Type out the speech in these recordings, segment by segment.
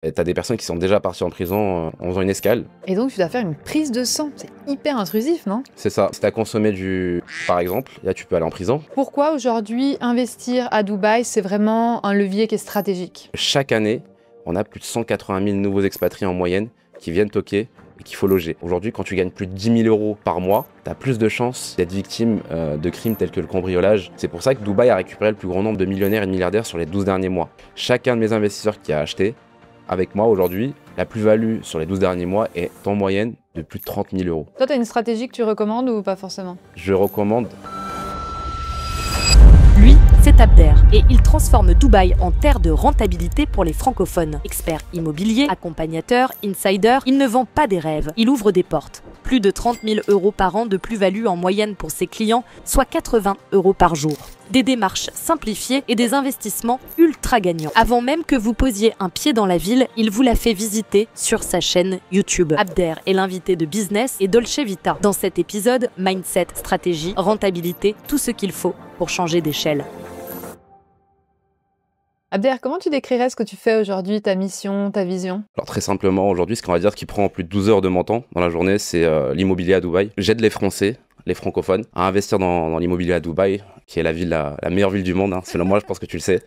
Et t'as des personnes qui sont déjà parties en prison en faisant une escale. Et donc tu dois faire une prise de sang, c'est hyper intrusif, non? C'est ça. Si t'as consommé du par exemple, là tu peux aller en prison. Pourquoi aujourd'hui investir à Dubaï, c'est vraiment un levier qui est stratégique? Chaque année, on a plus de 180 000 nouveaux expatriés en moyenne qui viennent toquer et qu'il faut loger. Aujourd'hui, quand tu gagnes plus de 10 000 euros par mois, tu as plus de chances d'être victime de crimes tels que le cambriolage. C'est pour ça que Dubaï a récupéré le plus grand nombre de millionnaires et de milliardaires sur les 12 derniers mois. Chacun de mes investisseurs qui a acheté, avec moi aujourd'hui, la plus-value sur les 12 derniers mois est en moyenne de plus de 30 000 euros. Toi, tu as une stratégie que tu recommandes ou pas forcément? Je recommande. Lui, c'est Abder et il transforme Dubaï en terre de rentabilité pour les francophones. Expert immobilier, accompagnateur, insider, il ne vend pas des rêves, il ouvre des portes. Plus de 30 000 euros par an de plus-value en moyenne pour ses clients, soit 80 euros par jour. Des démarches simplifiées et des investissements ultra gagnants. Avant même que vous posiez un pied dans la ville, il vous l'a fait visiter sur sa chaîne YouTube. Abder est l'invité de Business et Dolce Vita. Dans cet épisode, mindset, stratégie, rentabilité, tout ce qu'il faut pour changer d'échelle. Abder, comment tu décrirais ce que tu fais aujourd'hui, ta mission, ta vision? Alors très simplement, aujourd'hui, ce qu'on va dire qui prend plus de 12 heures de mon temps dans la journée, c'est l'immobilier à Dubaï. J'aide les Français, les francophones, à investir dans l'immobilier à Dubaï, qui est la meilleure ville du monde, hein. Selon moi, je pense que tu le sais.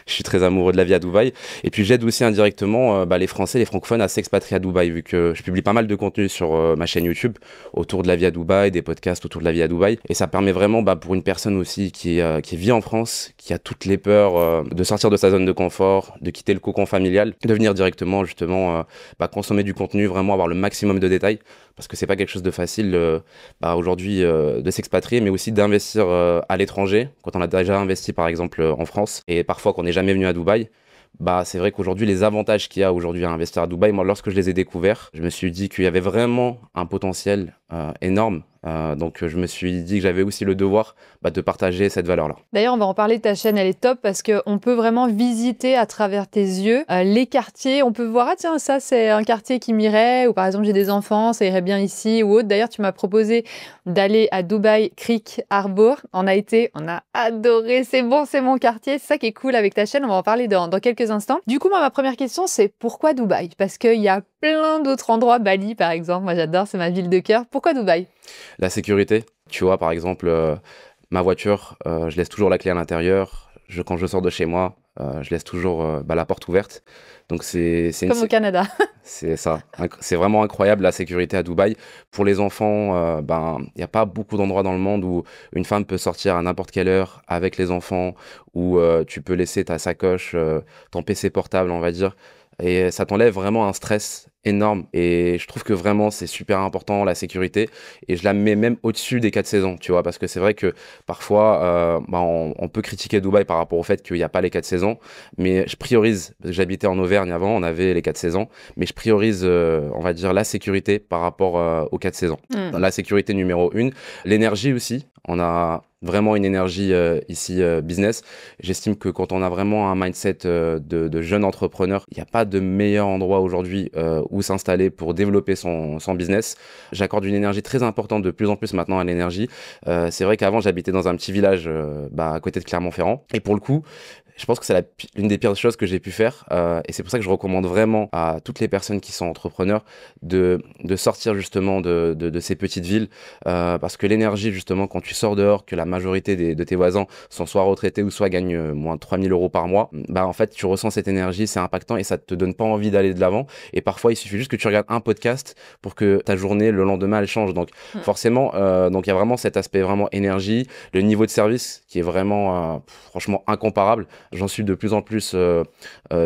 Je suis très amoureux de la vie à Dubaï. Et puis j'aide aussi indirectement les Français, les francophones à s'expatrier à Dubaï, vu que je publie pas mal de contenu sur ma chaîne YouTube autour de la vie à Dubaï, des podcasts autour de la vie à Dubaï. Et ça permet vraiment pour une personne aussi qui vit en France, qui a toutes les peurs de sortir de sa zone de confort, de quitter le cocon familial, de venir directement justement consommer du contenu, vraiment avoir le maximum de détails. Parce que c'est pas quelque chose de facile aujourd'hui de s'expatrier, mais aussi d'investir à l'étranger, quand on a déjà investi par exemple en France, et parfois qu'on n'est jamais venu à Dubaï. C'est vrai qu'aujourd'hui, les avantages qu'il y a aujourd'hui à investir à Dubaï, moi lorsque je les ai découverts, je me suis dit qu'il y avait vraiment un potentiel énorme. Donc je me suis dit que j'avais aussi le devoir de partager cette valeur-là. D'ailleurs, on va en parler de ta chaîne, elle est top parce qu'on peut vraiment visiter à travers tes yeux les quartiers. On peut voir, ah tiens, ça c'est un quartier qui m'irait, ou par exemple j'ai des enfants, ça irait bien ici ou autre. D'ailleurs, tu m'as proposé d'aller à Dubaï Creek Harbor. On a été, on a adoré, c'est bon, c'est mon quartier. C'est ça qui est cool avec ta chaîne, on va en parler dans quelques instants. Du coup, moi, ma première question, c'est pourquoi Dubaï? Parce qu'il y a plein d'autres endroits, Bali par exemple, moi j'adore, c'est ma ville de cœur. Pourquoi Dubaï? La sécurité, tu vois, par exemple, ma voiture, je laisse toujours la clé à l'intérieur. Quand je sors de chez moi, je laisse toujours la porte ouverte. Donc c'est comme au Canada. C'est ça. C'est vraiment incroyable la sécurité à Dubaï. Pour les enfants, il n'y a pas beaucoup d'endroits dans le monde où une femme peut sortir à n'importe quelle heure avec les enfants, où tu peux laisser ta sacoche, ton PC portable, on va dire. Et ça t'enlève vraiment un stress énorme. Et je trouve que vraiment, c'est super important, la sécurité. Et je la mets même au-dessus des 4 saisons, tu vois. Parce que c'est vrai que parfois, on peut critiquer Dubaï par rapport au fait qu'il n'y a pas les 4 saisons. Mais je priorise, parce que j'habitais en Auvergne avant, on avait les 4 saisons. Mais je priorise, on va dire, la sécurité par rapport aux 4 saisons. La sécurité numéro 1. L'énergie aussi. On a vraiment une énergie ici business. J'estime que quand on a vraiment un mindset de jeune entrepreneur, il n'y a pas de meilleur endroit aujourd'hui où s'installer pour développer son business. J'accorde une énergie très importante de plus en plus maintenant à l'énergie. C'est vrai qu'avant, j'habitais dans un petit village à côté de Clermont-Ferrand. Et pour le coup, je pense que c'est l'une des pires choses que j'ai pu faire et c'est pour ça que je recommande vraiment à toutes les personnes qui sont entrepreneurs de sortir justement de ces petites villes parce que l'énergie justement quand tu sors dehors, que la majorité de tes voisins sont soit retraités ou soit gagnent moins de 3 000 euros par mois, en fait tu ressens cette énergie, c'est impactant et ça te donne pas envie d'aller de l'avant et parfois il suffit juste que tu regardes un podcast pour que ta journée le lendemain elle change. Donc forcément donc il y a vraiment cet aspect vraiment énergie, le niveau de service qui est vraiment franchement incomparable. J'en suis de plus en plus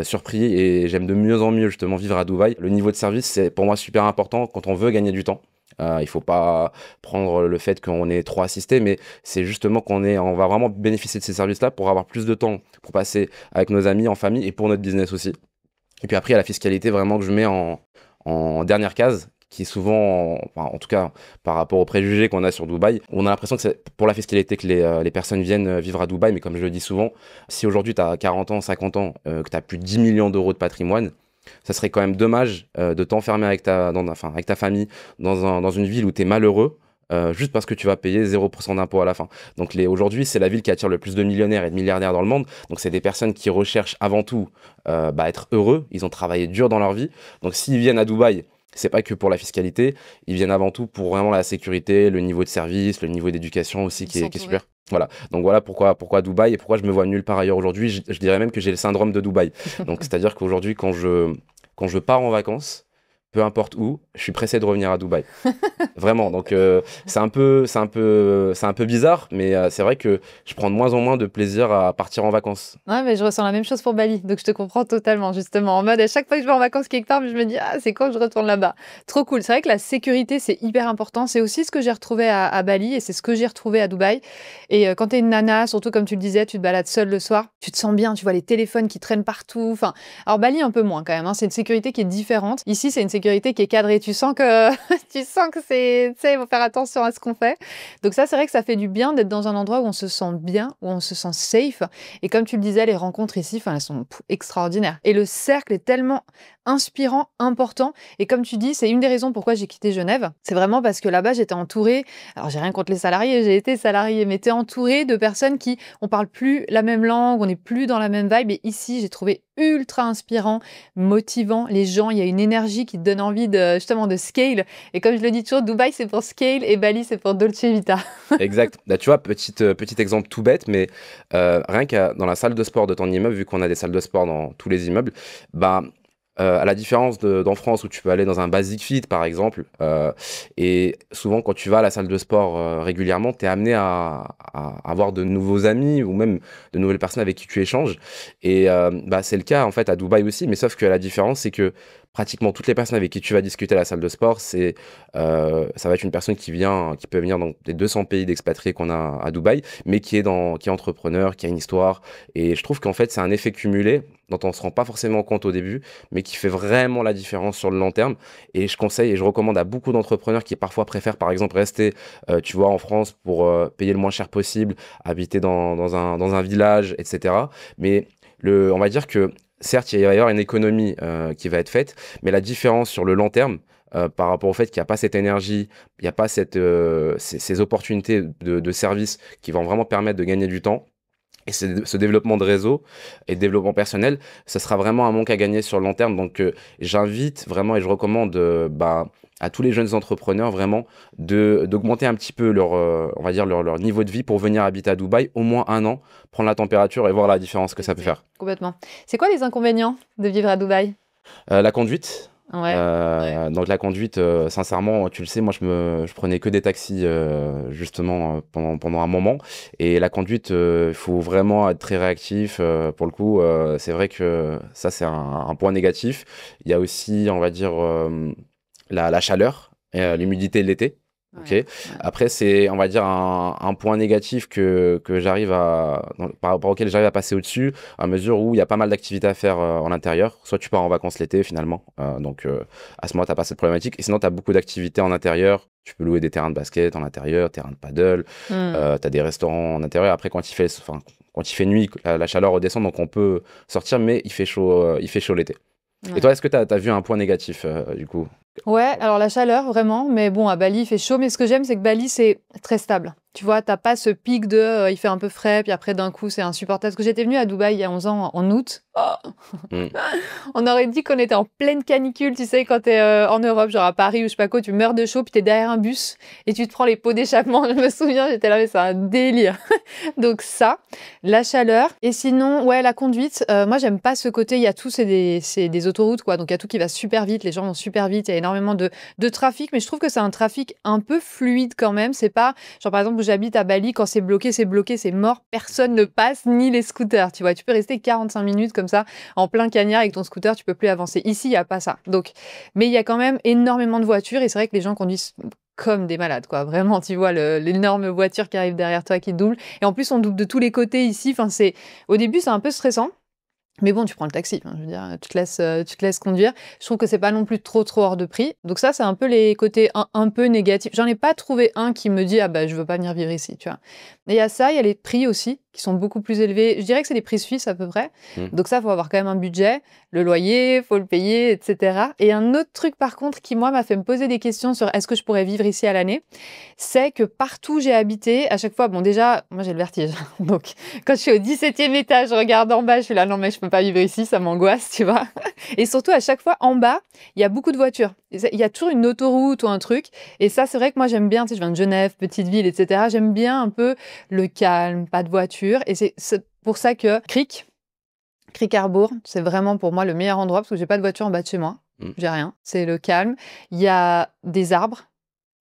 surpris et j'aime de mieux en mieux justement vivre à Dubaï. Le niveau de service, c'est pour moi super important quand on veut gagner du temps. Il faut pas prendre le fait qu'on est trop assisté, mais c'est justement on va vraiment bénéficier de ces services-là pour avoir plus de temps pour passer avec nos amis, en famille et pour notre business aussi. Et puis après, il y a la fiscalité vraiment que je mets en dernière case, qui est souvent, en tout cas par rapport aux préjugés qu'on a sur Dubaï, on a l'impression que c'est pour la fiscalité que les personnes viennent vivre à Dubaï, mais comme je le dis souvent, si aujourd'hui tu as 40 ans, 50 ans, que tu as plus de 10 millions d'euros de patrimoine, ça serait quand même dommage de t'enfermer avec ta famille dans une ville où tu es malheureux, juste parce que tu vas payer 0% d'impôt à la fin. Donc aujourd'hui, c'est la ville qui attire le plus de millionnaires et de milliardaires dans le monde. Donc c'est des personnes qui recherchent avant tout être heureux. Ils ont travaillé dur dans leur vie. Donc s'ils viennent à Dubaï, c'est pas que pour la fiscalité, ils viennent avant tout pour vraiment la sécurité, le niveau de service, le niveau d'éducation aussi qui est super. Voilà, donc voilà pourquoi Dubaï et pourquoi je me vois nulle part ailleurs aujourd'hui. Je dirais même que j'ai le syndrome de Dubaï. Donc c'est-à-dire qu'aujourd'hui, quand je pars en vacances, peu importe où, je suis pressé de revenir à Dubaï. Vraiment, donc c'est un peu bizarre, mais c'est vrai que je prends de moins en moins de plaisir à partir en vacances. Ouais, mais je ressens la même chose pour Bali, donc je te comprends totalement, justement. En mode, à chaque fois que je vais en vacances quelque part, je me dis, ah, c'est quand que je retourne là-bas. Trop cool. C'est vrai que la sécurité, c'est hyper important. C'est aussi ce que j'ai retrouvé à Bali et c'est ce que j'ai retrouvé à Dubaï. Et quand t'es une nana, surtout comme tu le disais, tu te balades seule le soir, tu te sens bien, tu vois les téléphones qui traînent partout. Enfin, alors Bali, un peu moins quand même, hein. C'est une sécurité qui est différente. Ici, c'est une sécurité qui est cadrée. Tu sens que c'est, tu sais, il faut faire attention à ce qu'on fait. Donc ça, c'est vrai que ça fait du bien d'être dans un endroit où on se sent bien, où on se sent safe. Et comme tu le disais, les rencontres ici, elles sont extraordinaires. Et le cercle est tellement inspirant, important. Et comme tu dis, c'est une des raisons pourquoi j'ai quitté Genève. C'est vraiment parce que là-bas, j'étais entourée. Alors, j'ai rien contre les salariés, j'ai été salariée, mais t'es entourée de personnes on parle plus la même langue, on n'est plus dans la même vibe. Et ici, j'ai trouvé ultra inspirant, motivant. Les gens, il y a une énergie qui te donne envie justement de scale. Et comme je le dis toujours, Dubaï, c'est pour scale et Bali, c'est pour Dolce Vita. Exact. Là, tu vois, petit exemple tout bête, mais rien qu'à dans la salle de sport de ton immeuble, vu qu'on a des salles de sport dans tous les immeubles, à la différence d'en France où tu peux aller dans un Basic Fit par exemple, et souvent quand tu vas à la salle de sport régulièrement, tu es amené à avoir de nouveaux amis ou même de nouvelles personnes avec qui tu échanges. Et c'est le cas en fait à Dubaï aussi, mais sauf que la différence c'est que pratiquement toutes les personnes avec qui tu vas discuter à la salle de sport, ça va être une personne qui peut venir dans des 200 pays d'expatriés qu'on a à Dubaï, mais qui est entrepreneur, qui a une histoire. Et je trouve qu'en fait, c'est un effet cumulé dont on ne se rend pas forcément compte au début, mais qui fait vraiment la différence sur le long terme. Et je conseille et je recommande à beaucoup d'entrepreneurs qui parfois préfèrent, par exemple, rester, tu vois, en France pour payer le moins cher possible, habiter dans un village, etc. Mais on va dire que certes, il va y avoir une économie qui va être faite, mais la différence sur le long terme, par rapport au fait qu'il n'y a pas cette énergie, il n'y a pas ces opportunités de services qui vont vraiment permettre de gagner du temps, et ce développement de réseau et de développement personnel, ce sera vraiment un manque à gagner sur le long terme. Donc, j'invite vraiment et je recommande à tous les jeunes entrepreneurs vraiment d'augmenter un petit peu on va dire leur niveau de vie pour venir habiter à Dubaï au moins 1 an, prendre la température et voir la différence que ça peut faire. Complètement. C'est quoi les inconvénients de vivre à Dubaï? La conduite. Ouais. Donc la conduite, sincèrement, tu le sais, moi je prenais que des taxis justement pendant un moment. Et la conduite, il faut vraiment être très réactif. Pour le coup, c'est vrai que ça c'est un point négatif. Il y a aussi, on va dire, la chaleur et l'humidité de l'été. Ok. Ouais. Après, c'est, on va dire, un point négatif par rapport auquel j'arrive à passer au-dessus, à mesure où il y a pas mal d'activités à faire en intérieur. Soit tu pars en vacances l'été, finalement. Donc, à ce moment-là, tu n'as pas cette problématique. Et sinon, tu as beaucoup d'activités en intérieur. Tu peux louer des terrains de basket en intérieur, terrains de paddle. Tu as des restaurants en intérieur. Après, quand il fait nuit, la chaleur redescend, donc on peut sortir, mais il fait chaud l'été. Ouais. Et toi, est-ce que tu as vu un point négatif, du coup? Ouais, alors la chaleur, vraiment. Mais bon, à Bali, il fait chaud. Mais ce que j'aime, c'est que Bali, c'est très stable. Tu vois, t'as pas ce pic il fait un peu frais, puis après, d'un coup, c'est insupportable. Parce que j'étais venue à Dubaï il y a 11 ans, en août. On aurait dit qu'on était en pleine canicule, tu sais, quand t'es en Europe, genre à Paris ou je sais pas quoi, tu meurs de chaud, puis t'es derrière un bus et tu te prends les pots d'échappement. Je me souviens, j'étais là, mais c'est un délire. Donc ça, la chaleur. Et sinon, ouais, la conduite, moi, j'aime pas ce côté, il y a tout, c'est des autoroutes, quoi. Donc il y a tout qui va super vite, les gens vont super vite, il y a énormément de trafic, mais je trouve que c'est un trafic un peu fluide quand même. C'est pas, genre par exemple, où j'habite à Bali, quand c'est bloqué, c'est mort, personne ne passe, ni les scooters, tu vois. Tu peux rester 45 minutes comme ça, en plein cagnard avec ton scooter, tu peux plus avancer. Ici, il n'y a pas ça. Donc, mais il y a quand même énormément de voitures et c'est vrai que les gens conduisent comme des malades, quoi. Vraiment, tu vois l'énorme voiture qui arrive derrière toi qui double. Et en plus, on double de tous les côtés ici. Enfin, au début, c'est un peu stressant. Mais bon, tu prends le taxi, je veux dire, tu te laisses conduire. Je trouve que c'est pas non plus trop hors de prix. Donc ça, c'est un peu les côtés un peu négatifs. J'en ai pas trouvé un qui me dit, ah bah, je veux pas venir vivre ici, tu vois. Et il y a ça, il y a les prix aussi, qui qui sont beaucoup plus élevés. Je dirais que c'est les prix suisses à peu près. Mm. Donc ça, il faut avoir quand même un budget, le loyer, il faut le payer, etc. Et un autre truc par contre qui, moi, m'a fait me poser des questions sur est-ce que je pourrais vivre ici à l'année, c'est que partout où j'ai habité, à chaque fois, bon déjà, moi j'ai le vertige. Donc quand je suis au 17e étage, je regarde en bas, je suis là, non mais je peux pas vivre ici, ça m'angoisse, tu vois. Et surtout, à chaque fois, en bas, il y a beaucoup de voitures. Il y a toujours une autoroute ou un truc. Et ça, c'est vrai que moi, j'aime bien, tu sais, je viens de Genève, petite ville, etc. J'aime bien un peu le calme, pas de voiture. Et c'est pour ça que Crick Harbour, c'est vraiment pour moi le meilleur endroit parce que j'ai pas de voiture en bas de chez moi. Mm. J'ai rien. C'est le calme. Il y a des arbres.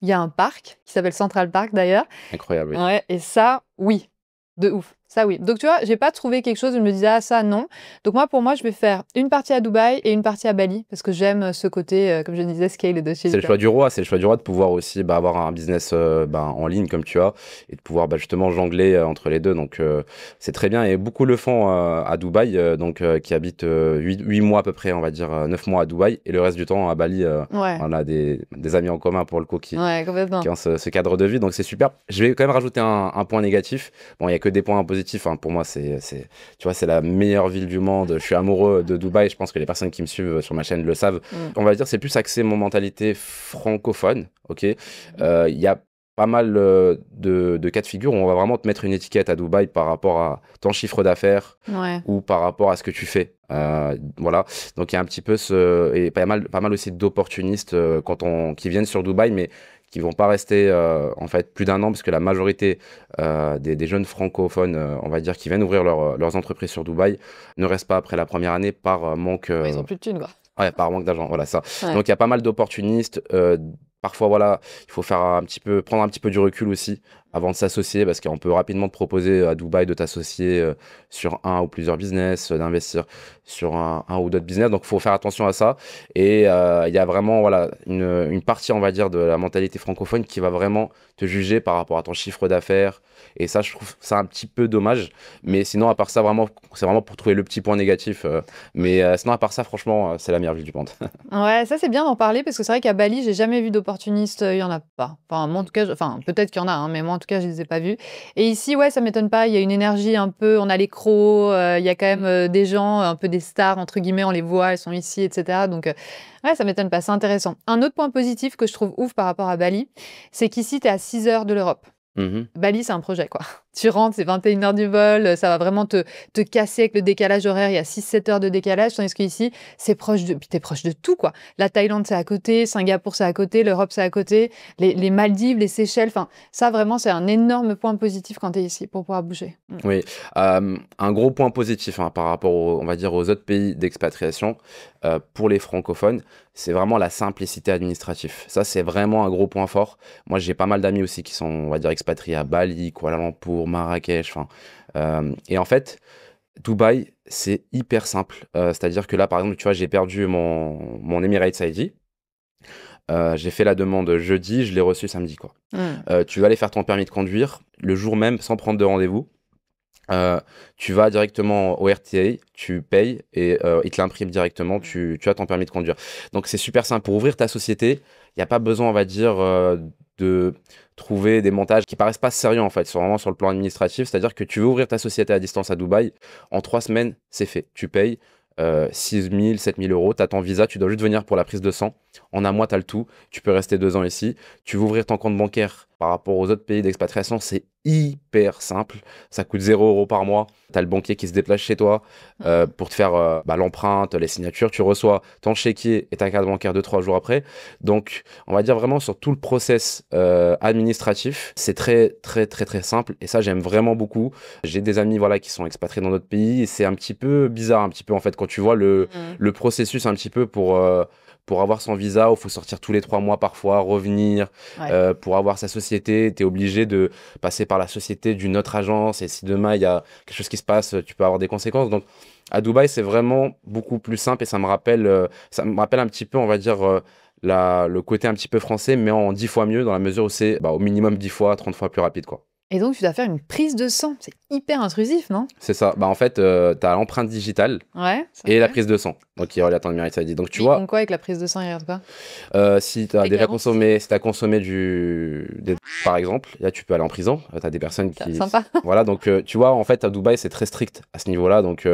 Il y a un parc qui s'appelle Central Park d'ailleurs. Incroyable, oui. Ouais, et ça, oui. De ouf. Ça, oui. Donc, tu vois, j'ai pas trouvé quelque chose où je me disais, ah, ça, non. Donc, moi, pour moi, je vais faire une partie à Dubaï et une partie à Bali parce que j'aime ce côté, comme je disais, scale de chez C'est le choix du roi, c'est le choix du roi de pouvoir aussi avoir un business en ligne comme tu as et de pouvoir justement jongler entre les deux. Donc c'est très bien et beaucoup le font à Dubaï, qui habitent 8 mois à peu près, on va dire 9 mois à Dubaï et le reste du temps à Bali. Ouais, On a des amis en commun pour le coup ouais, complètement. qui ont ce cadre de vie, donc c'est super. Je vais quand même rajouter un point négatif. Bon, il n'y a que des points positifs, hein. Pour moi, tu vois, c'est la meilleure ville du monde. Je suis amoureux de Dubaï. Je pense que les personnes qui me suivent sur ma chaîne le savent. On va dire c'est plus axé mon mentalité francophone. Ok, il y a pas mal de cas de figure où on va vraiment te mettre une étiquette à Dubaï par rapport à ton chiffre d'affaires Ouais. ou par rapport à ce que tu fais. Voilà. Donc il y a un petit peu et pas mal aussi d'opportunistes qui viennent sur Dubaï, mais qui vont pas rester en fait plus d'1 an parce que la majorité des jeunes francophones, on va dire, qui viennent ouvrir leurs entreprises sur Dubaï, ne restent pas après la première année par manque. Ouais, ils ont plus de thunes, quoi. Ouais, par manque d'argent, voilà ça. Ouais. Donc il y a pas mal d'opportunistes. Parfois, voilà, il faut prendre un petit peu du recul aussi avant de s'associer parce qu'on peut rapidement te proposer à Dubaï de t'associer sur un ou plusieurs business, d'investir sur un ou d'autres business. Donc il faut faire attention à ça. Et il y a vraiment voilà, une partie, on va dire, de la mentalité francophone qui va vraiment te juger par rapport à ton chiffre d'affaires. Et ça, je trouve ça un petit peu dommage. Mais sinon, à part ça, vraiment, c'est vraiment pour trouver le petit point négatif. Mais sinon, à part ça, franchement, c'est la meilleure ville du monde. Ouais, ça c'est bien d'en parler parce que c'est vrai qu'à Bali, j'ai jamais vu d'opportunistes, il y en a pas. Enfin, moi en tout cas, enfin peut-être qu'il y en a, hein, mais moi en tout cas, je les ai pas vus. Et ici, ouais, ça m'étonne pas, il y a une énergie un peu, on a les crocs, il y a quand même des gens, un peu des stars entre guillemets, on les voit, elles sont ici, etc. Donc ouais, ça m'étonne pas, c'est intéressant. Un autre point positif que je trouve ouf par rapport à Bali, c'est qu'ici, tu es à 6 heures de l'Europe. Mhm. Bali, c'est un projet, quoi. Tu rentres, c'est 21 heures du vol, ça va vraiment te casser avec le décalage horaire. Il y a 6-7 heures de décalage, tandis qu'ici, c'est proche de... Puis t'es proche de tout, quoi. La Thaïlande, c'est à côté, Singapour, c'est à côté, l'Europe, c'est à côté, les Maldives, les Seychelles, enfin, ça, vraiment, c'est un énorme point positif quand t'es ici, pour pouvoir bouger. Oui, un gros point positif par rapport on va dire, aux autres pays d'expatriation pour les francophones, c'est vraiment la simplicité administrative. Ça, c'est vraiment un gros point fort. Moi, j'ai pas mal d'amis aussi qui sont, on va dire, expatriés à Bali, Kuala Lumpur, Marrakech. Et en fait, Dubaï, c'est hyper simple. C'est-à-dire que là, par exemple, tu vois, j'ai perdu mon Emirates ID. J'ai fait la demande jeudi, je l'ai reçu samedi, quoi. Tu vas aller faire ton permis de conduire le jour même sans prendre de rendez-vous. Tu vas directement au RTA, tu payes et ils te l'impriment directement, tu as ton permis de conduire. Donc c'est super simple. Pour ouvrir ta société, il n'y a pas besoin, on va dire, de trouver des montages qui paraissent pas sérieux en fait, sont vraiment sur le plan administratif. C'est-à-dire que tu veux ouvrir ta société à distance à Dubaï, en 3 semaines, c'est fait. Tu payes 6 000, 7 000 euros, tu as ton visa, tu dois juste venir pour la prise de sang. En un mois, tu as le tout. Tu peux rester 2 ans ici. Tu veux ouvrir ton compte bancaire par rapport aux autres pays d'expatriation, c'est hyper simple. Ça coûte 0 euros par mois. Tu as le banquier qui se déplace chez toi pour te faire l'empreinte, les signatures. Tu reçois ton chéquier et ta carte bancaire 2-3 jours après. Donc, on va dire vraiment sur tout le process administratif, c'est très, très, très, très simple. Et ça, j'aime vraiment beaucoup. J'ai des amis voilà, qui sont expatriés dans d'autres pays. Et c'est un petit peu bizarre, un petit peu, en fait, quand tu vois le processus un petit peu pour avoir son visa, il faut sortir tous les 3 mois parfois, revenir. Ouais. Pour avoir sa société, tu es obligé de passer par la société d'une autre agence. Et si demain, il y a quelque chose qui se passe, tu peux avoir des conséquences. Donc, à Dubaï, c'est vraiment beaucoup plus simple. Et ça me rappelle un petit peu, on va dire, le côté un petit peu français, mais en 10 fois mieux, dans la mesure où c'est au minimum 10 fois, 30 fois plus rapide, quoi. Et donc, tu dois faire une prise de sang. C'est hyper intrusif, non? C'est ça. Bah, en fait, tu as l'empreinte digitale Ouais, c'est et la vrai. prise de sang. Donc, il regarde ton numéro ID. Donc, tu Ils vois, font quoi avec la prise de sang? Ils regardent quoi? si tu as Les déjà carences. consommé, si tu as consommé des par exemple, là, tu peux aller en prison. Tu as des personnes C'est qui. sympa. Voilà, donc, tu vois, en fait, à Dubaï, c'est très strict à ce niveau-là. Donc,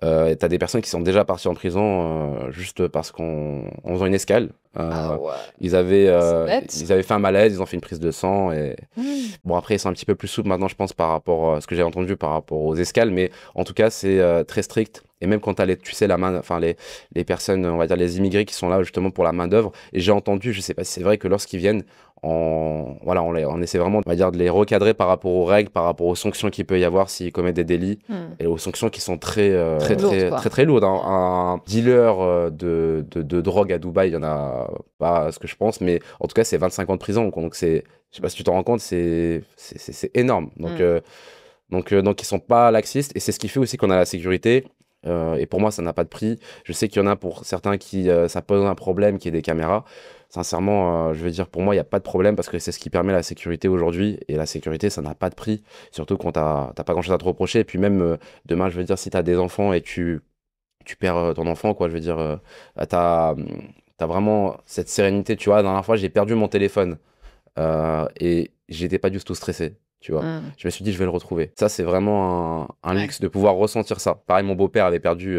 tu as des personnes qui sont déjà parties en prison juste parce en faisant une escale. Ah ouais. Ils avaient, C'est bête. ils avaient fait un malaise, ils ont fait une prise de sang et Mmh. bon après ils sont un petit peu plus souples maintenant je pense par rapport à ce que j'ai entendu par rapport aux escales mais en tout cas c'est très strict et même quand t'as tu sais les personnes on va dire les immigrés qui sont là justement pour la main d'œuvre et j'ai entendu je sais pas si c'est vrai que lorsqu'ils viennent on essaie vraiment on va dire de les recadrer par rapport aux règles par rapport aux sanctions qu'il peut y avoir s'ils commettent des délits Mmh. et aux sanctions qui sont très Lourdes, quoi. très lourdes hein. Un dealer de drogue à Dubaï il y en a pas ce que je pense mais en tout cas c'est 25 ans de prison donc c'est je sais pas si tu t'en rends compte c'est énorme donc ils sont pas laxistes et c'est ce qui fait aussi qu'on a la sécurité et pour moi ça n'a pas de prix je sais qu'il y en a pour certains qui ça pose un problème qu'il y ait des caméras sincèrement je veux dire pour moi il n'y a pas de problème parce que c'est ce qui permet la sécurité aujourd'hui et la sécurité ça n'a pas de prix surtout quand t'as pas grand chose à te reprocher et puis même demain je veux dire si tu as des enfants et tu perds ton enfant quoi je veux dire t'as vraiment cette sérénité tu vois la dernière fois j'ai perdu mon téléphone et j'étais pas du tout stressé, tu vois. Mmh. Je me suis dit, je vais le retrouver. Ça, c'est vraiment un Ouais. luxe de pouvoir ressentir ça. Pareil, mon beau-père avait perdu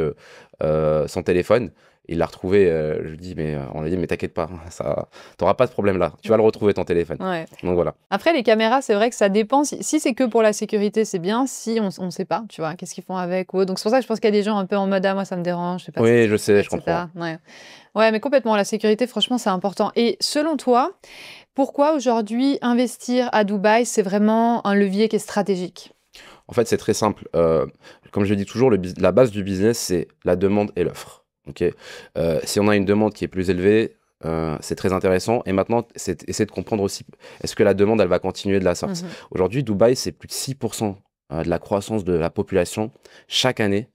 son téléphone. Il l'a retrouvé. Je lui dis, mais on a dit, mais t'inquiète pas, ça, t'auras pas de problème là. Tu vas le retrouver ton téléphone. Ouais. Donc voilà. Après, les caméras, c'est vrai que ça dépend. Si c'est que pour la sécurité, c'est bien. Si on ne sait pas, tu vois, qu'est-ce qu'ils font avec ou autre. Donc, c'est pour ça que je pense qu'il y a des gens un peu en mode, ah, moi, ça me dérange, je sais pas. Oui, je sais, je etc. comprends. Ouais. Ouais, mais complètement, la sécurité, franchement, c'est important. Et selon toi, pourquoi aujourd'hui investir à Dubaï, c'est vraiment un levier qui est stratégique? En fait, c'est très simple. Comme je dis toujours, la base du business, c'est la demande et l'offre. Ok. Si on a une demande qui est plus élevée, c'est très intéressant. Et maintenant, c'est essayer de comprendre aussi, est-ce que la demande, elle va continuer de la sorte. Mhm. Aujourd'hui, Dubaï, c'est plus de 6% de la croissance de la population chaque année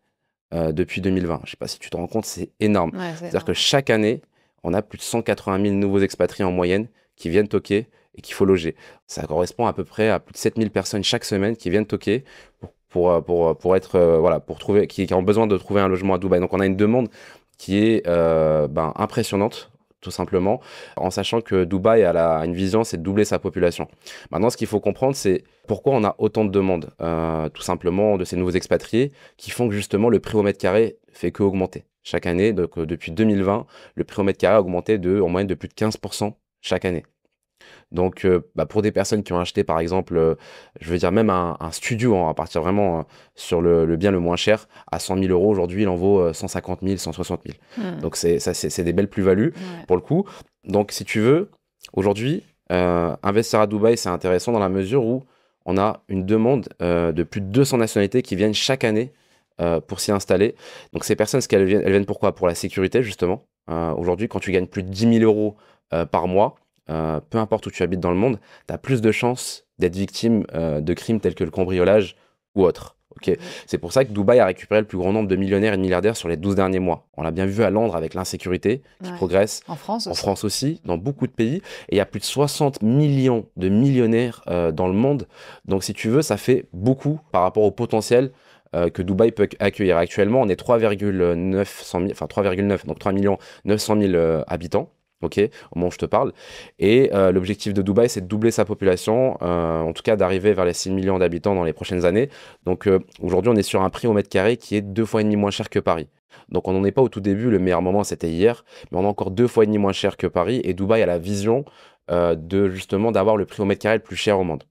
depuis 2020. Je ne sais pas si tu te rends compte, c'est énorme. Ouais, C'est-à-dire que chaque année, on a plus de 180 000 nouveaux expatriés en moyenne qui viennent toquer et qu'il faut loger. Ça correspond à peu près à plus de 7 000 personnes chaque semaine qui viennent toquer pour être, voilà, pour trouver, qui ont besoin de trouver un logement à Dubaï. Donc on a une demande qui est impressionnante, tout simplement, en sachant que Dubaï a une vision, c'est de doubler sa population. Maintenant, ce qu'il faut comprendre, c'est pourquoi on a autant de demandes, tout simplement, de ces nouveaux expatriés, qui font que justement le prix au mètre carré fait qu'augmenter. Chaque année, donc depuis 2020, le prix au mètre carré a augmenté en moyenne de plus de 15% chaque année. Donc, pour des personnes qui ont acheté, par exemple, je veux dire même un studio, hein, à partir vraiment sur le bien le moins cher, à 100 000 euros, aujourd'hui, il en vaut 150 000, 160 000. Mhm. Donc, c'est des belles plus-values Ouais. pour le coup. Donc, si tu veux, aujourd'hui, investir à Dubaï, c'est intéressant dans la mesure où on a une demande de plus de 200 nationalités qui viennent chaque année pour s'y installer. Donc, ces personnes, elles viennent pourquoi? Pour la sécurité, justement. Aujourd'hui, quand tu gagnes plus de 10 000 euros par mois, peu importe où tu habites dans le monde, tu as plus de chances d'être victime de crimes tels que le cambriolage ou autre. Okay. C'est pour ça que Dubaï a récupéré le plus grand nombre de millionnaires et de milliardaires sur les 12 derniers mois. On l'a bien vu à Londres avec l'insécurité qui progresse. En France aussi. En France aussi, dans beaucoup de pays. Et il y a plus de 60 millions de millionnaires dans le monde. Donc si tu veux, ça fait beaucoup par rapport au potentiel que Dubaï peut accueillir. Actuellement, on est 3,9, donc 3 900 000 habitants. Ok, au moment où je te parle. Et l'objectif de Dubaï, c'est de doubler sa population, en tout cas d'arriver vers les 6 millions d'habitants dans les prochaines années. Donc aujourd'hui, on est sur un prix au mètre carré qui est 2,5 fois moins cher que Paris. Donc on n'en est pas au tout début, le meilleur moment c'était hier, mais on est encore 2,5 fois moins cher que Paris. Et Dubaï a la vision justement d'avoir le prix au mètre carré le plus cher au monde.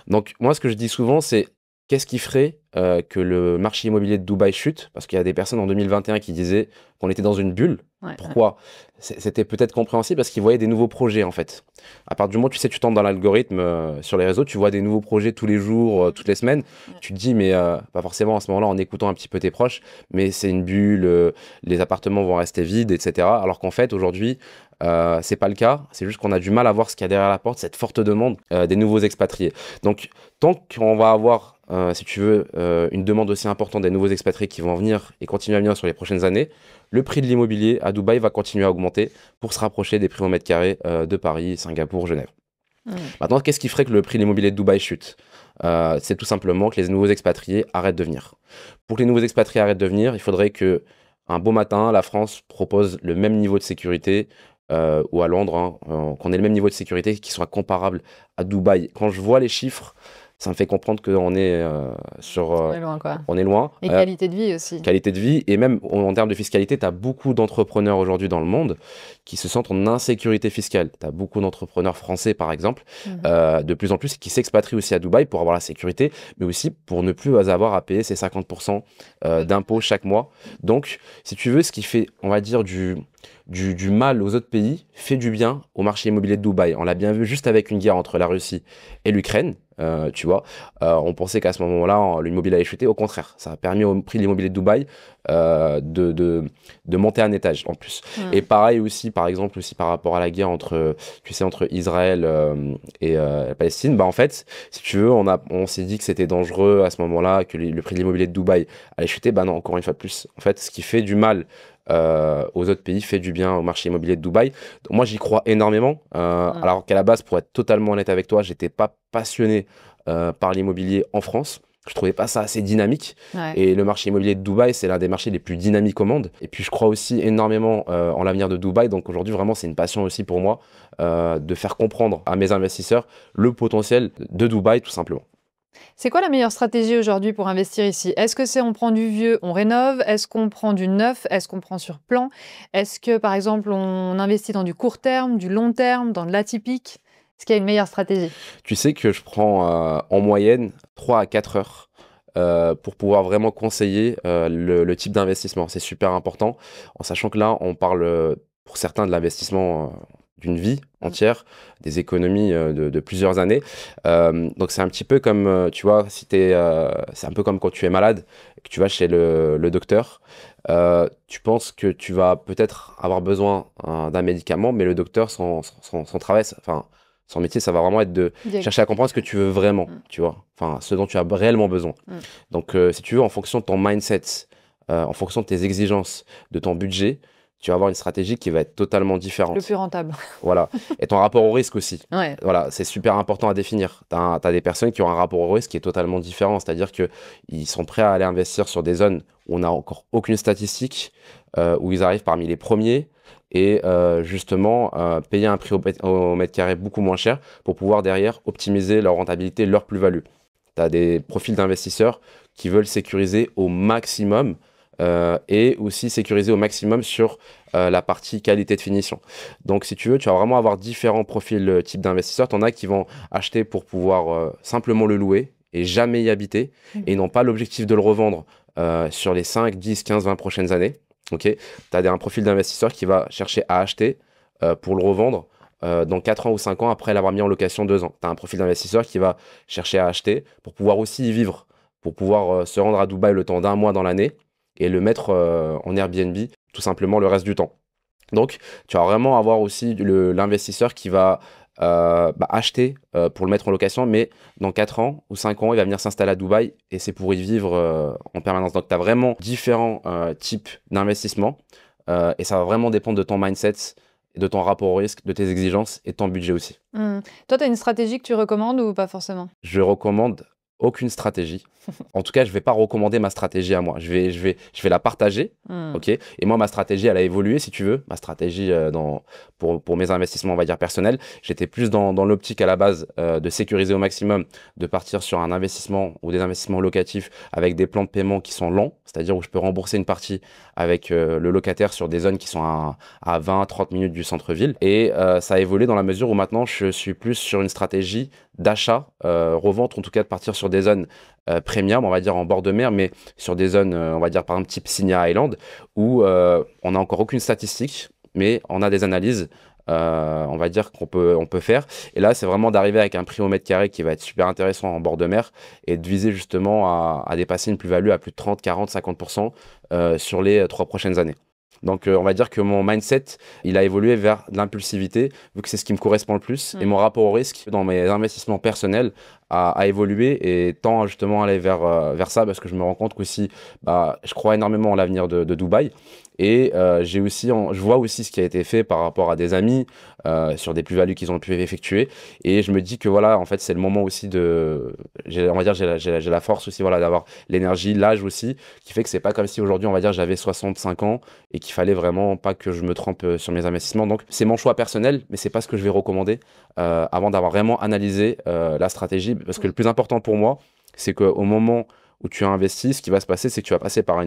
Donc moi, ce que je dis souvent, c'est qu'est-ce qui ferait que le marché immobilier de Dubaï chute? Parce qu'il y a des personnes en 2021 qui disaient qu'on était dans une bulle. Ouais. Pourquoi? C'était peut-être compréhensible parce qu'ils voyaient des nouveaux projets en fait. À partir du moment où tu sais, tu tombes dans l'algorithme sur les réseaux, tu vois des nouveaux projets tous les jours, toutes les semaines. Tu te dis, mais pas forcément à ce moment-là en écoutant un petit peu tes proches, mais c'est une bulle, les appartements vont rester vides, etc. Alors qu'en fait, aujourd'hui, c'est pas le cas. C'est juste qu'on a du mal à voir ce qu'il y a derrière la porte, cette forte demande des nouveaux expatriés. Donc, tant qu'on va avoir, si tu veux, une demande aussi importante des nouveaux expatriés qui vont venir et continuer à venir sur les prochaines années, le prix de l'immobilier à Dubaï va continuer à augmenter pour se rapprocher des prix au mètre carré de Paris, Singapour, Genève. Maintenant, qu'est-ce qui ferait que le prix de l'immobilier de Dubaï chute? C'est tout simplement que les nouveaux expatriés arrêtent de venir. Pour que les nouveaux expatriés arrêtent de venir, il faudrait que un beau matin, la France propose le même niveau de sécurité, ou à Londres, hein, qu'on ait le même niveau de sécurité qui soit comparable à Dubaï. Quand je vois les chiffres, ça me fait comprendre qu'on est On est loin, quoi. on est loin. Et qualité de vie aussi. Qualité de vie, et même en termes de fiscalité, tu as beaucoup d'entrepreneurs aujourd'hui dans le monde qui se sentent en insécurité fiscale. Tu as beaucoup d'entrepreneurs français, par exemple, de plus en plus, qui s'expatrient aussi à Dubaï pour avoir la sécurité, mais aussi pour ne plus avoir à payer ces 50% d'impôts chaque mois. Donc, si tu veux, ce qui fait, on va dire, du mal aux autres pays fait du bien au marché immobilier de Dubaï. On l'a bien vu juste avec une guerre entre la Russie et l'Ukraine. Tu vois, on pensait qu'à ce moment-là, l'immobilier allait chuter. Au contraire, ça a permis au prix de l'immobilier de Dubaï de monter un étage en plus. Et pareil aussi, par exemple, aussi par rapport à la guerre entre Israël et la Palestine, en fait, si tu veux, on s'est dit que c'était dangereux à ce moment-là, que le prix de l'immobilier de Dubaï allait chuter. Non, encore une fois de plus. En fait, ce qui fait du mal aux autres pays fait du bien au marché immobilier de Dubaï. Donc, moi, j'y crois énormément. Alors qu'à la base, pour être totalement honnête avec toi, j'étais pas passionné par l'immobilier en France. Je trouvais pas ça assez dynamique. Et le marché immobilier de Dubaï, c'est l'un des marchés les plus dynamiques au monde. Et puis, je crois aussi énormément en l'avenir de Dubaï. Donc aujourd'hui, vraiment, c'est une passion aussi pour moi de faire comprendre à mes investisseurs le potentiel de Dubaï, tout simplement. C'est quoi la meilleure stratégie aujourd'hui pour investir ici? Est-ce que c'est on prend du vieux, on rénove? Est-ce qu'on prend du neuf? Est-ce qu'on prend sur plan? Est-ce que, par exemple, on investit dans du court terme, du long terme, dans de l'atypique? Est-ce qu'il y a une meilleure stratégie? Tu sais que je prends en moyenne 3 à 4 heures pour pouvoir vraiment conseiller le type d'investissement. C'est super important, en sachant que là, on parle pour certains de l'investissement d'une vie entière, des économies de plusieurs années. Donc c'est un petit peu comme, tu vois, c'est un peu comme quand tu es malade, que tu vas chez le docteur. Tu penses que tu vas peut-être avoir besoin d'un médicament, mais le docteur, son travail, son métier, ça va vraiment être de chercher à comprendre ce que tu veux vraiment, tu vois, ce dont tu as réellement besoin. Donc, si tu veux, en fonction de ton mindset, en fonction de tes exigences, de ton budget, tu vas avoir une stratégie qui va être totalement différente. Le plus rentable. Voilà. Et ton rapport au risque aussi. Ouais. Voilà, c'est super important à définir. Tu as des personnes qui ont un rapport au risque qui est totalement différent. C'est-à-dire qu'ils sont prêts à aller investir sur des zones où on n'a encore aucune statistique, où ils arrivent parmi les premiers et justement payer un prix au mètre carré beaucoup moins cher pour pouvoir derrière optimiser leur rentabilité, leur plus-value. Tu as des profils d'investisseurs qui veulent sécuriser au maximum et aussi sécuriser au maximum sur la partie qualité de finition. Donc si tu veux, tu vas vraiment avoir différents profils types d'investisseurs. Tu en as qui vont acheter pour pouvoir simplement le louer et jamais y habiter et n'ont pas l'objectif de le revendre sur les 5, 10, 15, 20 prochaines années. Okay. Tu as un profil d'investisseur qui va chercher à acheter pour le revendre dans 4 ans ou 5 ans après l'avoir mis en location 2 ans. Tu as un profil d'investisseur qui va chercher à acheter pour pouvoir aussi y vivre, pour pouvoir se rendre à Dubaï le temps d'un mois dans l'année et le mettre en Airbnb tout simplement le reste du temps. Donc, tu vas vraiment avoir aussi l'investisseur qui va acheter pour le mettre en location, mais dans 4 ans ou 5 ans, il va venir s'installer à Dubaï et c'est pour y vivre en permanence. Donc, tu as vraiment différents types d'investissements et ça va vraiment dépendre de ton mindset, de ton rapport au risque, de tes exigences et de ton budget aussi. Toi, tu as une stratégie que tu recommandes ou pas forcément? Je recommande aucune stratégie. En tout cas, je ne vais pas recommander ma stratégie à moi. Je vais la partager. Ok. Et moi, ma stratégie, elle a évolué, si tu veux. Ma stratégie pour mes investissements, on va dire, personnels. J'étais plus dans l'optique à la base de sécuriser au maximum, de partir sur un investissement ou des investissements locatifs avec des plans de paiement qui sont lents, c'est-à-dire où je peux rembourser une partie avec le locataire sur des zones qui sont à 20-30 minutes du centre-ville. Et ça a évolué dans la mesure où maintenant, je suis plus sur une stratégie d'achat, revente, en tout cas de partir sur des zones premium, on va dire en bord de mer, mais sur des zones, on va dire par exemple type Signa Island, où on n'a encore aucune statistique, mais on a des analyses, on va dire qu'on peut faire. Et là, c'est vraiment d'arriver avec un prix au mètre carré qui va être super intéressant en bord de mer et de viser justement à dépasser une plus-value à plus de 30, 40, 50% sur les 3 prochaines années. Donc, on va dire que mon mindset, il a évolué vers l'impulsivité, vu que c'est ce qui me correspond le plus. Et mon rapport au risque dans mes investissements personnels à évoluer et tend justement à aller vers ça parce que je me rends compte qu'aussi, je crois énormément en l'avenir de Dubaï. Et je vois aussi ce qui a été fait par rapport à des amis sur des plus-values qu'ils ont pu effectuer. Et je me dis que voilà, en fait, c'est le moment aussi on va dire, j'ai la force aussi, voilà, d'avoir l'énergie, l'âge aussi, qui fait que c'est pas comme si aujourd'hui, on va dire, j'avais 65 ans et qu'il fallait vraiment pas que je me trompe sur mes investissements. Donc, c'est mon choix personnel, mais c'est pas ce que je vais recommander avant d'avoir vraiment analysé la stratégie. Parce que le plus important pour moi, c'est qu'au moment où tu as investi, ce qui va se passer, c'est que tu vas passer par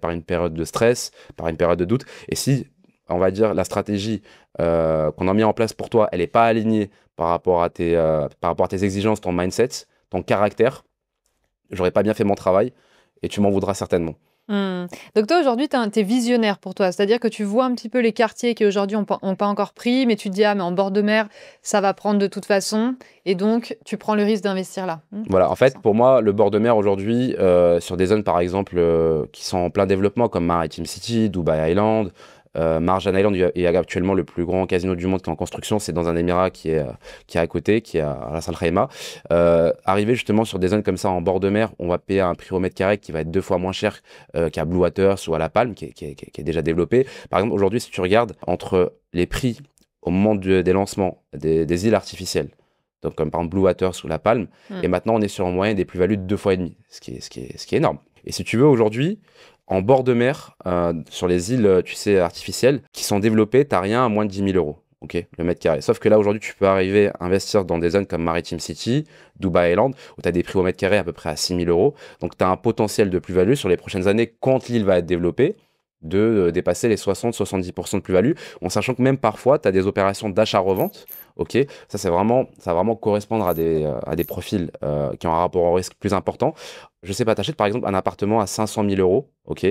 par une période de stress, par une période de doute. Et si, on va dire, la stratégie qu'on a mis en place pour toi, elle n'est pas alignée par rapport à tes exigences, ton mindset, ton caractère, j'aurais pas bien fait mon travail et tu m'en voudras certainement. Donc toi, aujourd'hui, tu es visionnaire pour toi. C'est-à-dire que tu vois un petit peu les quartiers qui aujourd'hui n'ont pas encore pris, mais tu te dis, ah, mais en bord de mer, ça va prendre de toute façon. Et donc, tu prends le risque d'investir là. Voilà, en fait, pour moi, le bord de mer aujourd'hui, sur des zones, par exemple, qui sont en plein développement, comme Maritime City, Dubai Island, Marjan Island, il y a actuellement le plus grand casino du monde qui est en construction, c'est dans un émirat qui est à côté, qui est à Ras Al Khaimah. Arriver justement sur des zones comme ça en bord de mer, on va payer un prix au mètre carré qui va être 2 fois moins cher qu'à Blue Waters ou à La Palme, qui est déjà développé. Par exemple, aujourd'hui, si tu regardes entre les prix au moment des lancements des îles artificielles, donc comme par exemple Blue Waters ou La Palme, et maintenant on est sur en moyenne des plus-values de 2 fois et demi, ce qui est énorme. Et si tu veux, aujourd'hui, en bord de mer, sur les îles, tu sais, artificielles, qui sont développées, tu n'as rien à moins de 10 000 euros, ok, le mètre carré. Sauf que là, aujourd'hui, tu peux arriver à investir dans des zones comme Maritime City, Dubai Island, où tu as des prix au mètre carré à peu près à 6 000 euros. Donc, tu as un potentiel de plus-value sur les prochaines années, quand l'île va être développée, de dépasser les 60-70% de plus-value, en sachant que même parfois, tu as des opérations d'achat-revente. Ok, ça va vraiment correspondre à des profils qui ont un rapport au risque plus important. Je sais pas, tu achètes par exemple un appartement à 500 000 euros, ok,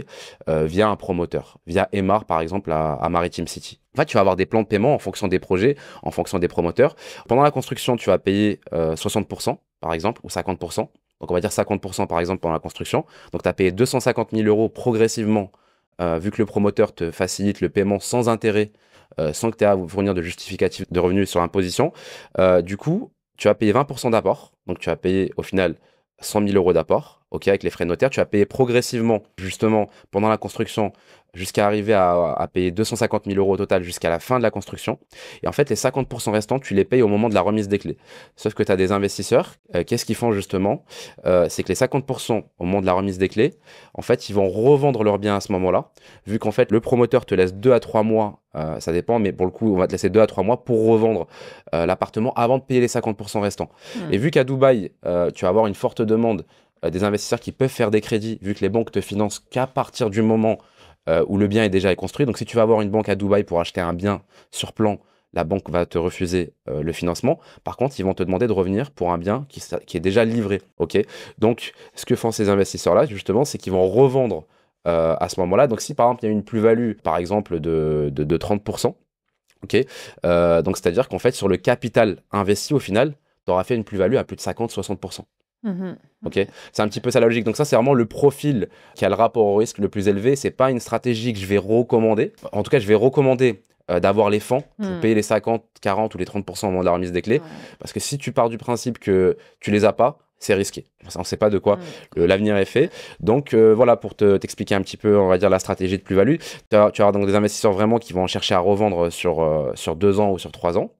via un promoteur, via Emaar par exemple à Maritime City. En fait, tu vas avoir des plans de paiement en fonction des projets, en fonction des promoteurs. Pendant la construction, tu vas payer 60% par exemple, ou 50%. Donc on va dire 50% par exemple pendant la construction. Donc tu as payé 250 000 euros progressivement, vu que le promoteur te facilite le paiement sans intérêt, sans que tu aies à vous fournir de justificatif de revenus sur imposition. Du coup, tu vas payer 20% d'apport. Donc, tu vas payer au final 100 000 euros d'apport, ok, avec les frais de notaire. Tu vas payer progressivement, justement, pendant la construction, jusqu'à arriver à payer 250 000 euros au total jusqu'à la fin de la construction. Et en fait, les 50% restants, tu les payes au moment de la remise des clés. Sauf que tu as des investisseurs, qu'est-ce qu'ils font justement? C'est que les 50% au moment de la remise des clés, en fait, ils vont revendre leurs biens à ce moment-là, vu qu'en fait, le promoteur te laisse 2 à 3 mois, ça dépend, mais pour le coup, on va te laisser 2 à 3 mois pour revendre l'appartement avant de payer les 50% restants. Et vu qu'à Dubaï, tu vas avoir une forte demande des investisseurs qui peuvent faire des crédits, vu que les banques te financent qu'à partir du moment où le bien est déjà construit. Donc, si tu vas avoir une banque à Dubaï pour acheter un bien sur plan, la banque va te refuser le financement. Par contre, ils vont te demander de revenir pour un bien qui est déjà livré. Okay, donc, ce que font ces investisseurs-là, justement, c'est qu'ils vont revendre à ce moment-là. Donc, si par exemple, il y a une plus-value, par exemple, de 30%, okay, donc c'est-à-dire qu'en fait, sur le capital investi, au final, tu auras fait une plus-value à plus de 50-60%. Ok, c'est un petit peu ça la logique. Donc ça, c'est vraiment le profil qui a le rapport au risque le plus élevé. C'est pas une stratégie que je vais recommander. En tout cas, je vais recommander d'avoir les fonds pour payer les 50, 40 ou les 30% au moment de la remise des clés. Parce que si tu pars du principe que tu les as pas, c'est risqué. On ne sait pas de quoi l'avenir est fait. Donc voilà, pour t'expliquer un petit peu, on va dire, la stratégie de plus-value. Tu vas avoir donc des investisseurs vraiment qui vont chercher à revendre sur 2 ans ou sur 3 ans.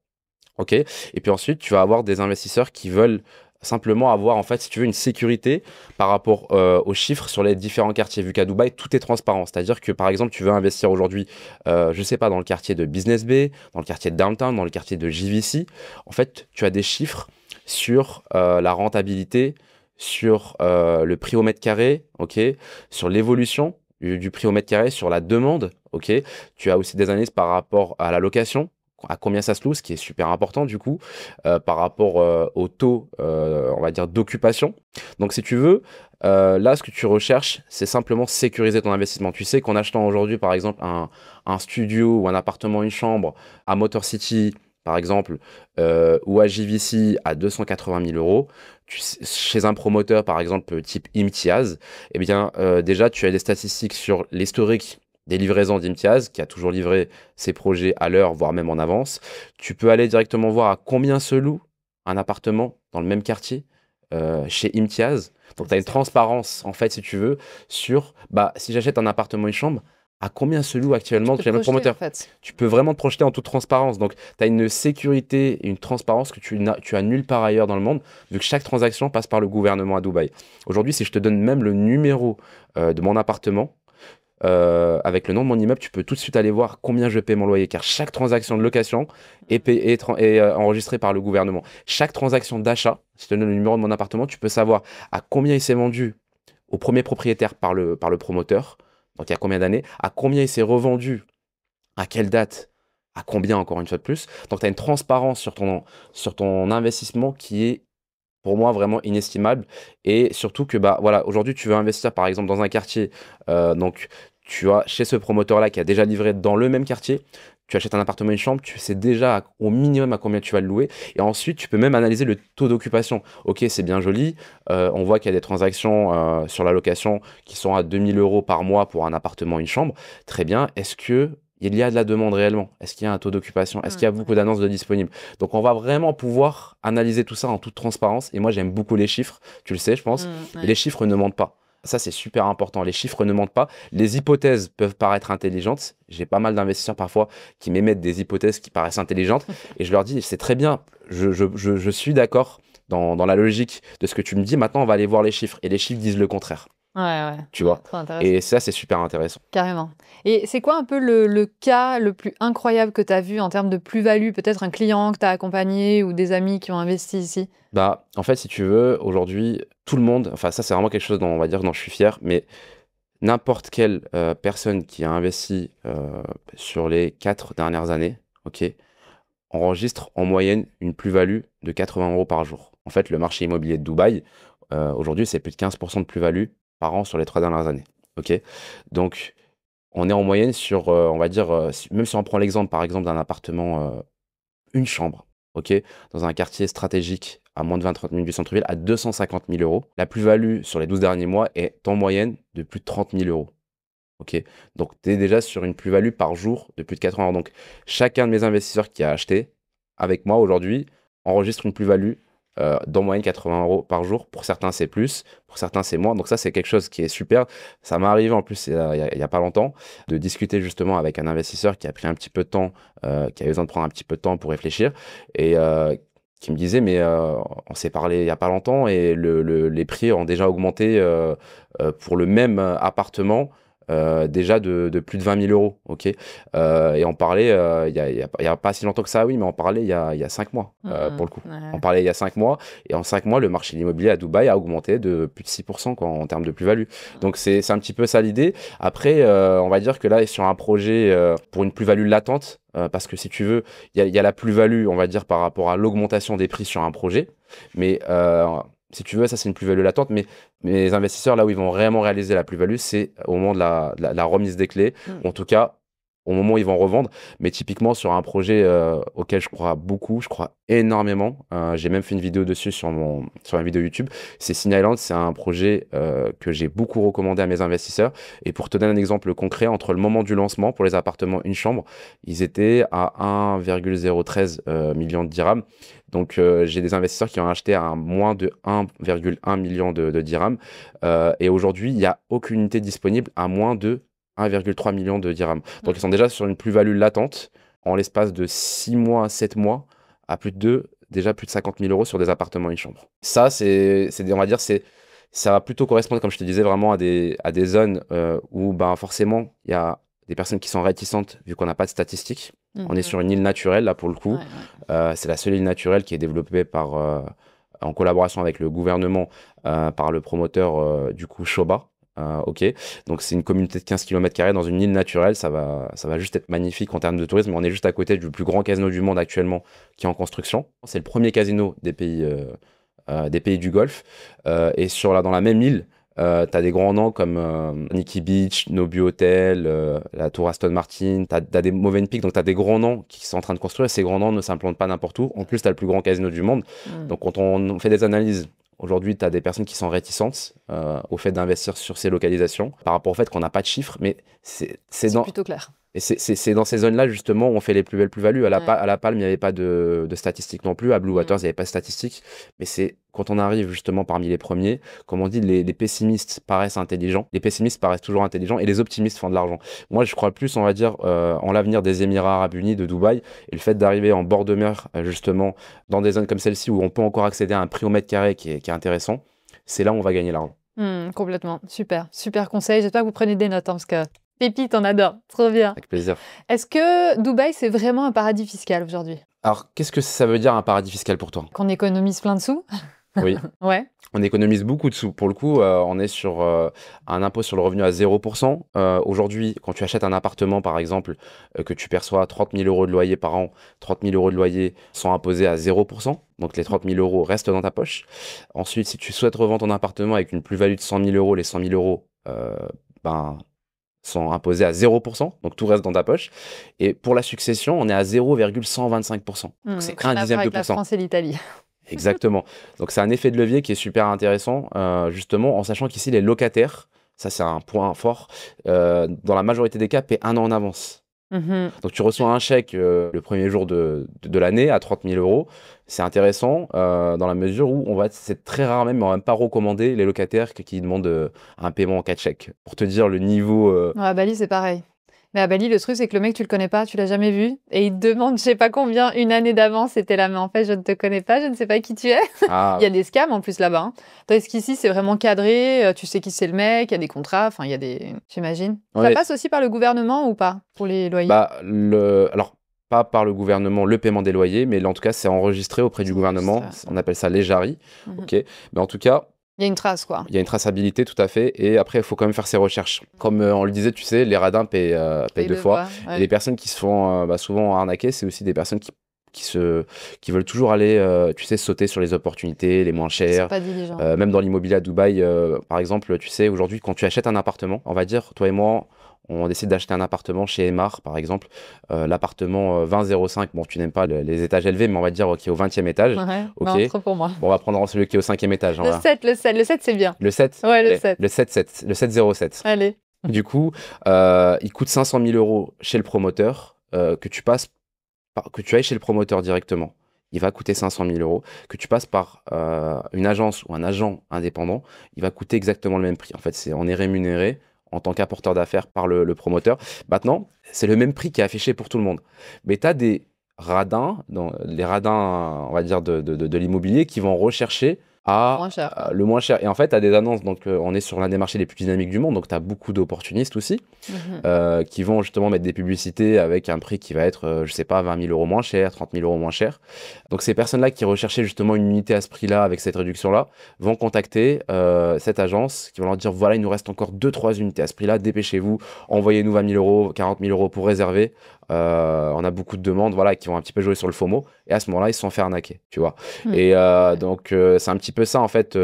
Ok. Et puis ensuite, tu vas avoir des investisseurs qui veulent simplement avoir, en fait, si tu veux, une sécurité par rapport aux chiffres sur les différents quartiers. Vu qu'à Dubaï, tout est transparent. C'est-à-dire que, par exemple, tu veux investir aujourd'hui, je sais pas, dans le quartier de Business Bay, dans le quartier de Downtown, dans le quartier de JVC. En fait, tu as des chiffres sur la rentabilité, sur le prix au mètre carré, ok, sur l'évolution du prix au mètre carré, sur la demande, ok. Tu as aussi des analyses par rapport à la location, à combien ça se loue, ce qui est super important du coup, par rapport au taux, on va dire, d'occupation. Donc si tu veux, là, ce que tu recherches, c'est simplement sécuriser ton investissement. Tu sais qu'en achetant aujourd'hui, par exemple, un studio ou un appartement, une chambre à Motor City, par exemple, ou à JVC à 280 000 euros, chez un promoteur, par exemple, type Imtiaz, eh bien, déjà, tu as des statistiques sur l'historique des livraisons d'Imtiaz, qui a toujours livré ses projets à l'heure, voire même en avance. Tu peux aller directement voir à combien se loue un appartement dans le même quartier, chez Imtiaz. Donc, tu as une transparence, en fait, si tu veux, sur si j'achète un appartement, une chambre, à combien se loue actuellement chez le promoteur. En fait. Tu peux vraiment te projeter en toute transparence. Donc, tu as une sécurité et une transparence que tu as nulle part ailleurs dans le monde, vu que chaque transaction passe par le gouvernement à Dubaï. Aujourd'hui, si je te donne même le numéro de mon appartement, avec le nom de mon immeuble, tu peux tout de suite aller voir combien je paie mon loyer, car chaque transaction de location est enregistrée par le gouvernement. Chaque transaction d'achat, si je te donne le numéro de mon appartement, tu peux savoir à combien il s'est vendu au premier propriétaire par le promoteur, donc il y a combien d'années, à combien il s'est revendu, à quelle date, à combien encore une fois de plus. Donc tu as une transparence sur ton investissement qui est pour moi vraiment inestimable, et surtout que voilà, aujourd'hui tu veux investir par exemple dans un quartier, donc tu as chez ce promoteur là qui a déjà livré dans le même quartier, tu achètes un appartement, une chambre, tu sais déjà au minimum à combien tu vas le louer, et ensuite tu peux même analyser le taux d'occupation. Ok, c'est bien joli, on voit qu'il y a des transactions sur la location qui sont à 2 000 € par mois pour un appartement, une chambre, très bien. Est-ce que il y a de la demande réellement? Est-ce qu'il y a un taux d'occupation? Est-ce qu'il y a beaucoup d'annonces de disponibles? Donc, on va vraiment pouvoir analyser tout ça en toute transparence. Et moi, j'aime beaucoup les chiffres. Tu le sais, je pense. Ouais. Les chiffres ne mentent pas. Ça, c'est super important. Les chiffres ne mentent pas. Les hypothèses peuvent paraître intelligentes. J'ai pas mal d'investisseurs parfois qui m'émettent des hypothèses qui paraissent intelligentes. Et je leur dis, c'est très bien. Je suis d'accord dans la logique de ce que tu me dis. Maintenant, on va aller voir les chiffres. Et les chiffres disent le contraire. Ouais. Tu vois. Trop intéressant. Et ça, c'est super intéressant. Carrément. Et c'est quoi un peu le cas le plus incroyable que tu as vu en termes de plus-value? Peut-être un client que tu as accompagné ou des amis qui ont investi ici? En fait, si tu veux, aujourd'hui, tout le monde, enfin ça c'est vraiment quelque chose dont on va dire dont je suis fier, mais n'importe quelle personne qui a investi sur les 4 dernières années, ok, enregistre en moyenne une plus-value de 80 € par jour. En fait, le marché immobilier de Dubaï, aujourd'hui, c'est plus de 15% de plus-value par an sur les 3 dernières années. Ok, donc on est en moyenne sur, on va dire, même si on prend l'exemple par exemple d'un appartement, une chambre, ok, dans un quartier stratégique à moins de 20-30 minutes du centre-ville, à 250 000 €. La plus-value sur les 12 derniers mois est en moyenne de plus de 30 000 €. Ok, donc tu es déjà sur une plus-value par jour de plus de 80 €. Donc chacun de mes investisseurs qui a acheté avec moi aujourd'hui enregistre une plus-value d'en moyenne 80 € par jour. Pour certains, c'est plus, pour certains, c'est moins. Donc ça, c'est quelque chose qui est super. Ça m'est arrivé en plus il y a pas longtemps de discuter justement avec un investisseur qui a pris un petit peu de temps, qui a besoin de prendre un petit peu de temps pour réfléchir, et qui me disait, mais on s'est parlé il n'y a pas longtemps et les prix ont déjà augmenté pour le même appartement. Déjà de plus de 20 000 €, ok. Et on parlait il y a pas si longtemps que ça, oui, mais on parlait il y a 5 mois pour le coup. Ouais. On parlait il y a 5 mois, et en 5 mois, le marché de l'immobilier à Dubaï a augmenté de plus de 6% quoi, en termes de plus-value. Donc c'est un petit peu ça l'idée. Après, on va dire que là, sur un projet pour une plus-value latente, parce que si tu veux, il y a la plus-value, on va dire, par rapport à l'augmentation des prix sur un projet, mais si tu veux, ça c'est une plus-value latente, mais mes investisseurs, là où ils vont vraiment réaliser la plus-value, c'est au moment de la remise des clés, ou en tout cas au moment où ils vont revendre. Mais typiquement sur un projet auquel je crois beaucoup, je crois énormément, j'ai même fait une vidéo dessus sur ma vidéo YouTube, c'est Sin Island. C'est un projet que j'ai beaucoup recommandé à mes investisseurs. Et pour te donner un exemple concret, entre le moment du lancement pour les appartements une chambre, ils étaient à 1,013 millions de dirhams. Donc j'ai des investisseurs qui ont acheté à moins de 1,1 million de dirhams, et aujourd'hui il n'y a aucune unité disponible à moins de 1,3 million de dirhams. Donc ils sont déjà sur une plus-value latente en l'espace de 6 mois, 7 mois, à déjà plus de 50 000 € sur des appartements et une chambre. Ça, on va dire, ça va plutôt correspondre, comme je te disais, vraiment à des zones où forcément il y a des personnes qui sont réticentes vu qu'on n'a pas de statistiques. On est sur une île naturelle là pour le coup. C'est la seule île naturelle qui est développée en collaboration avec le gouvernement, par le promoteur du coup Shoba. Ok, donc c'est une communauté de 15 km² dans une île naturelle. Ça va juste être magnifique en termes de tourisme. On est juste à côté du plus grand casino du monde actuellement qui est en construction. C'est le premier casino des pays du Golfe, et dans la même île, tu as des grands noms comme Nikki Beach, Nobu Hotel, la tour Aston Martin, tu as des Movenpick, donc tu as des grands noms qui sont en train de construire, et ces grands noms ne s'implantent pas n'importe où. En plus, tu as le plus grand casino du monde. Donc quand on fait des analyses, aujourd'hui, tu as des personnes qui sont réticentes au fait d'investir sur ces localisations par rapport au fait qu'on n'a pas de chiffres, mais c'est plutôt clair. Et c'est dans ces zones-là, justement, où on fait les plus belles plus-values. À Ouais. la Palme, il n'y avait pas de statistiques non plus. À Blue Waters, il n'y avait pas de statistiques. Mais c'est quand on arrive, justement, parmi les premiers, comme on dit, les pessimistes paraissent intelligents. Les pessimistes paraissent toujours intelligents et les optimistes font de l'argent. Moi, je crois plus, on va dire, en l'avenir des Émirats Arabes Unis, de Dubaï. Et le fait d'arriver en bord de mer, justement, dans des zones comme celle-ci, où on peut encore accéder à un prix au mètre carré qui est intéressant, c'est là où on va gagner l'argent. Complètement. Super. Super conseil. J'espère que vous prenez des notes, hein, parce que pépite, on adore. Trop bien. Avec plaisir. Est-ce que Dubaï, c'est vraiment un paradis fiscal aujourd'hui? Alors, qu'est-ce que ça veut dire un paradis fiscal pour toi? Qu'on économise plein de sous? Oui. Ouais. On économise beaucoup de sous. Pour le coup, on est sur un impôt sur le revenu à 0%. Aujourd'hui, quand tu achètes un appartement, par exemple, que tu perçois 30 000 euros de loyer par an, 30 000 euros de loyer sont imposés à 0%. Donc les 30 000 euros restent dans ta poche. Ensuite, si tu souhaites revendre ton appartement avec une plus-value de 100 000 euros, les 100 000 euros ben, sont imposés à 0%. Donc tout reste dans ta poche. Et pour la succession, on est à 0,125%. Donc c'est Donc rien un à voir dixième de avec la pourcent. France et l'Italie. Exactement. Donc c'est un effet de levier qui est super intéressant, justement, en sachant qu'ici, les locataires, ça c'est un point fort, dans la majorité des cas, paient un an en avance. Donc tu reçois un chèque le premier jour de l'année à 30 000 euros. C'est intéressant dans la mesure où c'est très rare même, mais on va même pas recommander les locataires qui demandent un paiement en 4 chèques. Pour te dire le niveau... Ouais, à Bali, c'est pareil. Mais à Bali, le truc, c'est que le mec, tu le connais pas, tu l'as jamais vu, et il te demande, je sais pas combien, une année d'avance, et t'es là, mais en fait, je ne te connais pas, je ne sais pas qui tu es. Ah, Il y a des scams en plus là-bas. Hein. Tandis qu'ici, c'est vraiment cadré, tu sais qui c'est le mec, il y a des contrats, enfin, il y a des. J'imagine. Ça ouais. passe aussi par le gouvernement ou pas pour les loyers? Bah, alors, pas par le gouvernement, le paiement des loyers, mais en tout cas, c'est enregistré auprès du C'est gouvernement. enregistré. On appelle ça l'EJARI. Mhm. Ok. Mais en tout cas, Il y a une trace, quoi. il y a une traçabilité, tout à fait. Et après, il faut quand même faire ses recherches. Comme on le disait, tu sais, les radins payent deux fois. Ouais. Et les personnes qui se font souvent arnaquer, c'est aussi des personnes qui veulent toujours aller, tu sais, sauter sur les opportunités les moins Ils sont chères. pas diligents. Même dans l'immobilier à Dubaï, par exemple, tu sais, aujourd'hui, quand tu achètes un appartement, on va dire, toi et moi, on décide d'acheter un appartement chez Emar, par exemple. L'appartement 2005, bon, tu n'aimes pas les étages élevés, mais on va dire qui est au 20e étage. Ouais, Ok. non, trop pour moi. Bon, on va prendre celui qui est au 5e étage. Le 7, le 7, c'est bien. Le 7? Ouais, le Allez, 7. Le 7-7, le 707. Allez. Du coup, il coûte 500 000 euros chez le promoteur, que tu ailles chez le promoteur directement. Il va coûter 500 000 euros. Que tu passes par une agence ou un agent indépendant, il va coûter exactement le même prix. En fait, on est rémunéré en tant qu'apporteur d'affaires par le promoteur. Maintenant, c'est le même prix qui est affiché pour tout le monde. Mais tu as des radins, les radins, on va dire, de l'immobilier, qui vont rechercher Moins cher. le moins cher. Et en fait, tu as des annonces, donc on est sur l'un des marchés les plus dynamiques du monde, donc tu as beaucoup d'opportunistes aussi, qui vont justement mettre des publicités avec un prix qui va être, je sais pas, 20 000 euros moins cher, 30 000 euros moins cher. Donc ces personnes-là qui recherchaient justement une unité à ce prix-là, avec cette réduction-là, vont contacter cette agence, qui vont leur dire, voilà, il nous reste encore 2-3 unités à ce prix-là, dépêchez-vous, envoyez-nous 20 000 euros, 40 000 euros pour réserver. On a beaucoup de demandes, voilà, qui vont un petit peu jouer sur le FOMO, et à ce moment-là, ils se sont fait arnaquer, tu vois. Et donc, c'est un petit peu ça, en fait,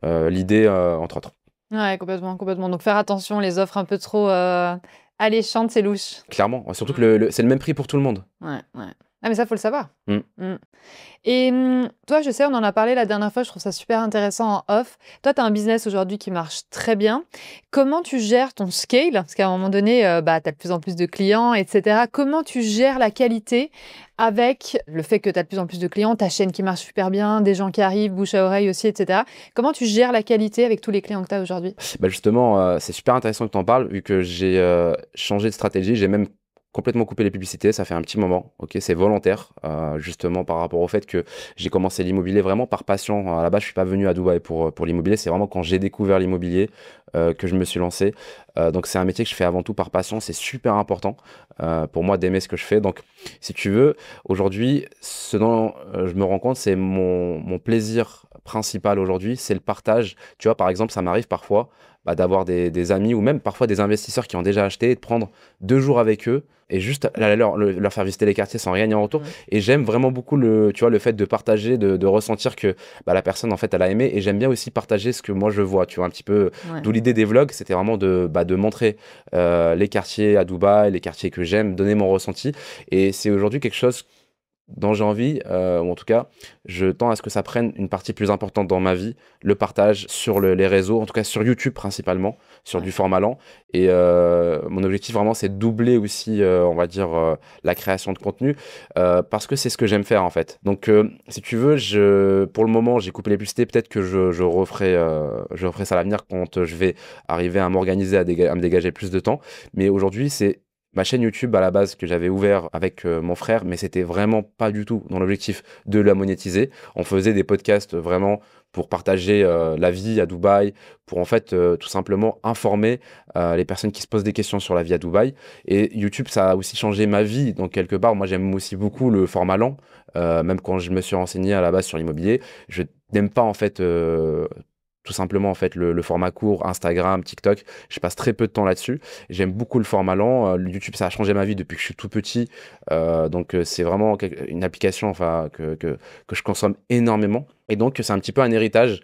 l'idée, entre autres. Ouais, complètement, complètement. Donc faire attention, les offres un peu trop alléchantes, c'est louche. Clairement, surtout que c'est le même prix pour tout le monde. Ouais. Ah, mais ça, faut le savoir. Mm. Et toi, je sais, on en a parlé la dernière fois, je trouve ça super intéressant en off. Toi, tu as un business aujourd'hui qui marche très bien. Comment tu gères ton scale? Parce qu'à un moment donné, tu as de plus en plus de clients, etc. Comment tu gères la qualité avec le fait que tu as de plus en plus de clients, ta chaîne qui marche super bien, des gens qui arrivent, bouche à oreille aussi, etc. Comment tu gères la qualité avec tous les clients que tu as aujourd'hui? Bah justement, c'est super intéressant que tu en parles, vu que j'ai changé de stratégie. J'ai même complètement coupé les publicités, ça fait un petit moment. Ok, c'est volontaire, justement par rapport au fait que j'ai commencé l'immobilier vraiment par passion. À la base, je suis pas venu à Dubaï pour l'immobilier. C'est vraiment quand j'ai découvert l'immobilier que je me suis lancé. Donc c'est un métier que je fais avant tout par passion. C'est super important pour moi d'aimer ce que je fais. Donc si tu veux, aujourd'hui, ce dont je me rends compte, c'est mon plaisir principal aujourd'hui, c'est le partage. Tu vois, par exemple, ça m'arrive parfois d'avoir des amis ou même parfois des investisseurs qui ont déjà acheté et de prendre 2 jours avec eux et juste leur faire visiter les quartiers sans rien y en retour. Et j'aime vraiment beaucoup le fait de partager, de ressentir que la personne, en fait, elle a aimé. Et j'aime bien aussi partager ce que moi, je vois, tu vois, un petit peu. Ouais. D'où l'idée des vlogs, c'était vraiment de montrer les quartiers à Dubaï, les quartiers que j'aime, donner mon ressenti. Et c'est aujourd'hui quelque chose dont j'ai envie, ou en tout cas, je tends à ce que ça prenne une partie plus importante dans ma vie, le partage sur les réseaux, en tout cas sur YouTube principalement, sur du format lent. Et mon objectif vraiment, c'est de doubler aussi, on va dire, la création de contenu, parce que c'est ce que j'aime faire en fait. Donc, si tu veux, pour le moment, j'ai coupé les publicités. Peut-être que je referai ça à l'avenir quand je vais arriver à m'organiser, à me dégager plus de temps. Mais aujourd'hui, c'est ma chaîne YouTube à la base que j'avais ouvert avec mon frère, mais c'était vraiment pas du tout dans l'objectif de la monétiser. On faisait des podcasts vraiment pour partager la vie à Dubaï, pour en fait tout simplement informer les personnes qui se posent des questions sur la vie à Dubaï. Et YouTube, ça a aussi changé ma vie. Donc quelque part, moi j'aime aussi beaucoup le format lent, même quand je me suis renseigné à la base sur l'immobilier. Je n'aime pas en fait tout simplement en fait le format court, Instagram, TikTok. Je passe très peu de temps là-dessus. J'aime beaucoup le format lent. YouTube, ça a changé ma vie depuis que je suis tout petit. Donc c'est vraiment une application enfin que je consomme énormément. Et donc c'est un petit peu un héritage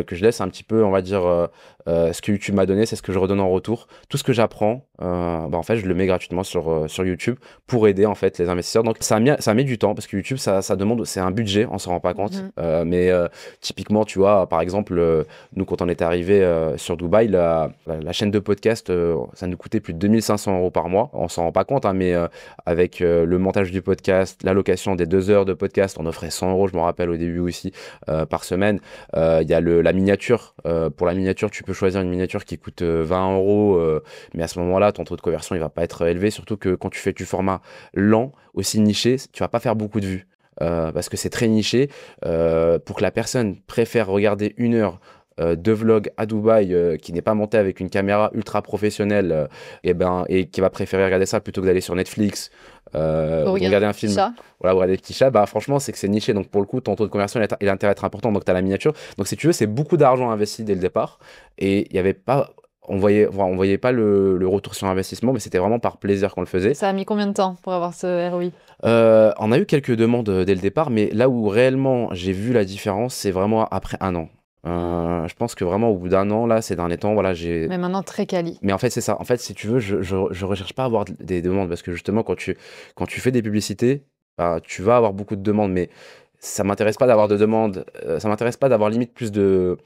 que je laisse un petit peu, on va dire, ce que YouTube m'a donné, c'est ce que je redonne en retour. Tout ce que j'apprends, en fait, je le mets gratuitement sur YouTube pour aider en fait les investisseurs. Donc ça met du temps parce que YouTube, ça demande, c'est un budget, on s'en rend pas compte. Mais typiquement, tu vois, par exemple, nous quand on est arrivé sur Dubaï, la chaîne de podcast, ça nous coûtait plus de 2500 € par mois. On s'en rend pas compte, hein, mais avec le montage du podcast, la location des 2 heures de podcast, on offrait 100 €, je me rappelle au début aussi, par semaine. Il y a la miniature. Pour la miniature, tu peux choisir une miniature qui coûte 20 €, mais à ce moment-là, ton taux de conversion, il va pas être élevé, surtout que quand tu fais du format lent, aussi niché, tu vas pas faire beaucoup de vues. Parce que c'est très niché. Pour que la personne préfère regarder 1 heure de vlog à Dubaï qui n'est pas monté avec une caméra ultra professionnelle et qui va préférer regarder ça plutôt que d'aller sur Netflix ou regarder un film, voilà, ou regarder des petits chats, franchement c'est que c'est niché, donc pour le coup ton taux de conversion il a intérêt à être important, donc tu as la miniature, donc si tu veux c'est beaucoup d'argent investi dès le départ et il y avait pas, on voyait pas le retour sur investissement, mais c'était vraiment par plaisir qu'on le faisait. Ça a mis combien de temps pour avoir ce ROI? On a eu quelques demandes dès le départ, mais là où réellement j'ai vu la différence, c'est vraiment après 1 an. Je pense que vraiment au bout d'1 an, là, ces derniers temps, voilà, Mais maintenant très quali. Mais en fait, c'est ça. En fait, si tu veux, je recherche pas à avoir des demandes parce que justement, quand tu fais des publicités, tu vas avoir beaucoup de demandes, mais ça m'intéresse pas d'avoir de demandes. Ça m'intéresse pas d'avoir limite plus de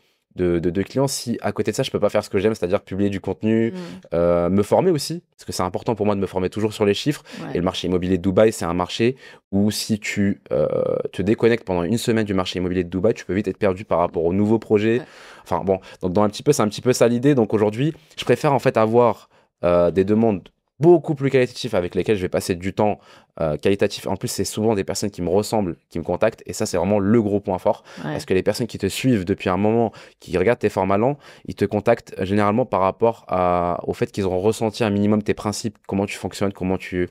clients si à côté de ça je peux pas faire ce que j'aime, c'est-à-dire publier du contenu, me former aussi, parce que c'est important pour moi de me former toujours sur les chiffres. Et le marché immobilier de Dubaï, c'est un marché où si tu te déconnectes pendant 1 semaine du marché immobilier de Dubaï, tu peux vite être perdu par rapport aux nouveaux projets. Enfin bon, donc c'est un petit peu ça l'idée. Donc aujourd'hui je préfère en fait avoir des demandes beaucoup plus qualitatifs avec lesquels je vais passer du temps qualitatif. En plus, c'est souvent des personnes qui me ressemblent, qui me contactent. Et ça, c'est vraiment le gros point fort. Parce que les personnes qui te suivent depuis un moment, qui regardent tes formats lents, ils te contactent généralement par rapport au fait qu'ils auront ressenti un minimum tes principes, comment tu fonctionnes, comment tu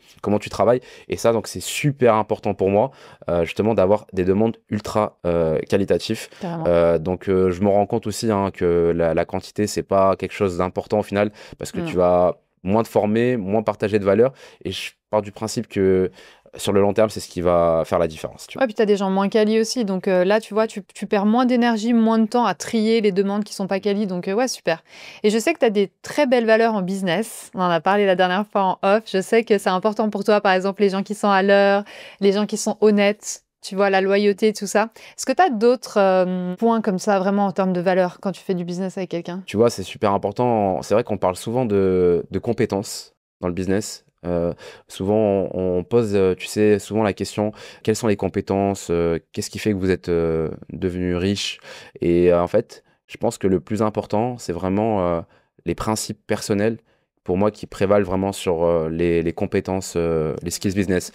travailles. Et ça, donc, c'est super important pour moi, justement, d'avoir des demandes ultra qualitatives. Donc, je me rends compte aussi que la quantité, c'est pas quelque chose d'important au final, parce que tu vas moins te former, moins partager de valeur. Et je pars du principe que sur le long terme, c'est ce qui va faire la différence. Tu vois. Ouais, puis tu as des gens moins quali aussi. Donc là, tu vois, tu perds moins d'énergie, moins de temps à trier les demandes qui sont pas quali. Donc ouais, super. Et je sais que tu as des très belles valeurs en business. On en a parlé la dernière fois en off. Je sais que c'est important pour toi, par exemple, les gens qui sont à l'heure, les gens qui sont honnêtes. Tu vois, la loyauté, tout ça. Est-ce que tu as d'autres points comme ça, vraiment en termes de valeur, quand tu fais du business avec quelqu'un? Tu vois, c'est super important. C'est vrai qu'on parle souvent de compétences dans le business. Souvent, on pose, tu sais, souvent la question, quelles sont les compétences? Qu'est-ce qui fait que vous êtes devenu riche? Et en fait, je pense que le plus important, c'est vraiment les principes personnels, pour moi, qui prévalent vraiment sur les compétences, les skills business.